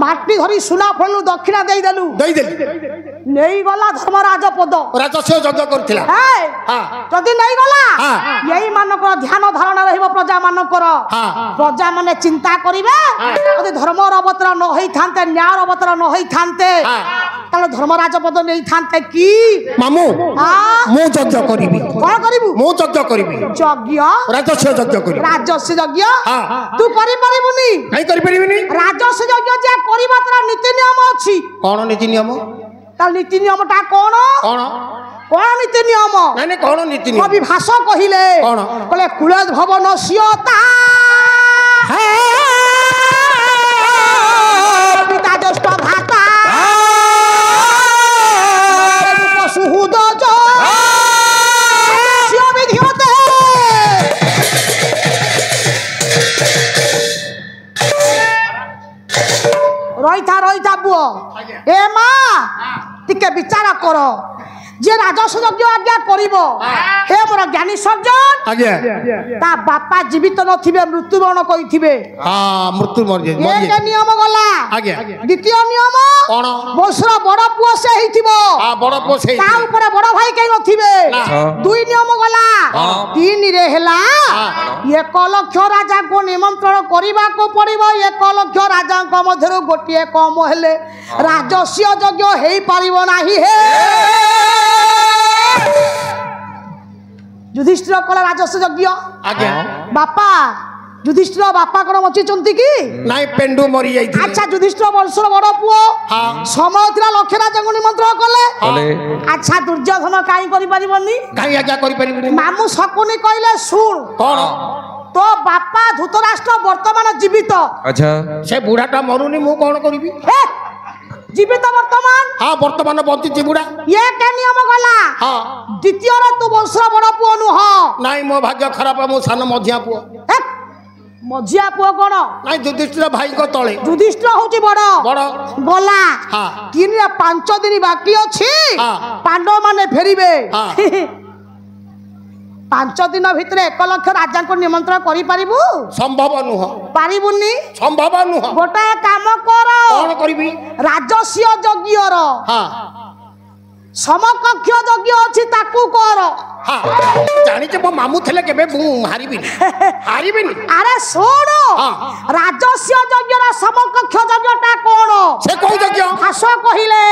माटी धरी सुना फलु दक्षिणा देई देलु नहीं गला धर्मराज पद राजस्व यज्ञ करथिला जदी नहीं गला यही मानकर ध्यान धारणा रहइबो प्रजा माने चिंता करिवे जदी धर्मर अवतार न होई थांते न्यायर अवतार न होई थांते ताले धर्मराज पद नहीं थांते की मामू मु यज्ञ करिबी कोन करिबु मु यज्ञ करिबी यज्ञ राजस्व यज्ञ करिबी राजस्व यज्ञ तू करि परिबुनी काई करि परिबिनी राजस्व यज्ञ जे करिबा तरा नीति नियम अछि कोन नीति नियम ताल नीति नियम टा कोन कोन नीति नियम नहीं कोन नीति नियम कवि भाषा कहिले कोन कहले कुल भवन सियता है पिता ज्येष्ठ भाता सुहुद जो सिय विधि होते रहीथा बुआ ए माँ टिके विचार कर जे राजस्व यज्ञ आज्ञा करिवो हे मोर ज्ञानी सर्जन आज्ञा ता बापा जीवित नथिबे मृत्युवरण कइथिबे मृत्यु मर जे एक नियम गला आज्ञा द्वितीय नियम कोन वंशर बड़ पुओ से हिथिबो बड़ पुओ से ता ऊपर बड़ भाई के नथिबे दुई नियम गला तीन रे हैला 1 लाख राजा को निमंत्रण करिबा को पड़िबो 1 लाख राजा को मध्यरु गोटिए कम हेले राजस्व यज्ञ हेई पारिबो नाही हे युधिष्ठिर कला राजस्व यज्ञ आज्ञा बापा युधिष्ठिर बापा कोन मचिचंती की नाही पेंडू मरि जाई अच्छा युधिष्ठिर वंशर बड़ पुओ समय थिला लक्ष्य राजा को निमंत्रण कले अच्छा दुर्योधन काई करि परिबनी काई आज्ञा करि परिबनी मामू शकुनी कहले सुन कोन तो बापा धृतराष्ट्र वर्तमान जीवित अच्छा से बुढ़ाटा मरुनी मु कौन करी जीवित वर्तमान हाँ वर्तमान बंची बुढ़ा ये के नियम गला हाँ द्वितीय तू वंशर बड़ पुओ नुह नाई मो भाग्य खराब मो सान मझिया पुओ मझिया पुओ कोन नाई युधिष्ठिर भाई को तले युधिष्ठिर होची बड़ बड़ गला हाँ 3-5 दिन बाकी अछि हाँ। पांडव माने फेरिबे हाँ। 5 दिन भितर 1 लाख राजा को निमंत्रण करि पारिबु संभव नुह पारिबुनी संभव नुह गोटे काम कर कौन करी राजस्व यज्ञर हाँ समकक्ष यज्ञ अछि ताकू कर हाँ जानी मो मामू थे के हारिबिनी अरे सुन हाँ। राजस्व यज्ञर समकक्ष यज्ञटा कोन से कौ यज्ञ हास कहिले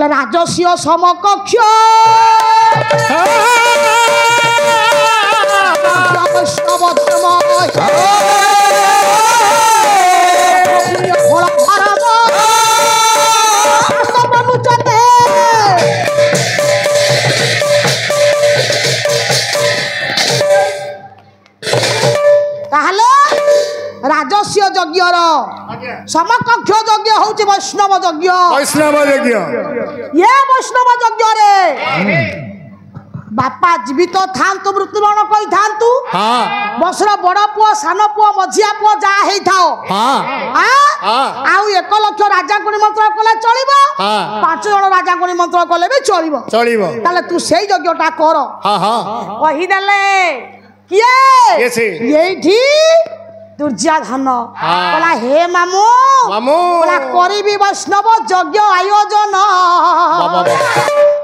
राजस्व समकक्ष वैष्णव धर्म राजस्व यज्ञर समकक्ष यज्ञ होची वैष्णव यज्ञ ये वैष्णव यज्ञ रे बापा जीवित थांतु मृत्युवरण कई थांतु बसर बड़ पुओ सान पुओ मझिया पुओ जा हेई थाओ आउ 1 लाख राजा को निमंत्रण कले चलिबो 5 जण राजा को निमंत्रण कले भी चलिबो ताले तू सेई यज्ञटा कर कहि देले किए एठी दुर्योधन बोला हे मामू बोला करीबी वैष्णव यज्ञ आयोजन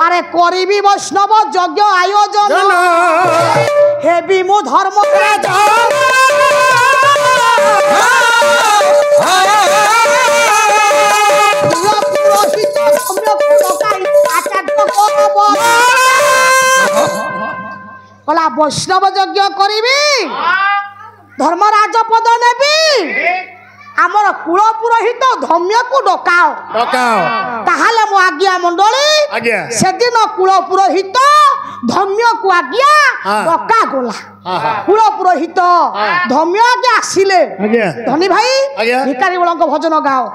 अरे करीबी वैष्णव यज्ञ आयोजन हेबी मु धर्म बोला वैष्णव यज्ञ करीबी धर्मराज पद नेबी आमर कुल पुरोहित धम्य को डकाओ ताहाले मो आज्ञा मंडली से दिन कुल पुरोहित धम्य को आज्ञा डका गोला कुल पुरोहित धम्य आज्ञा आसिले धनी भाई भिखारी बळंक भजन गाओ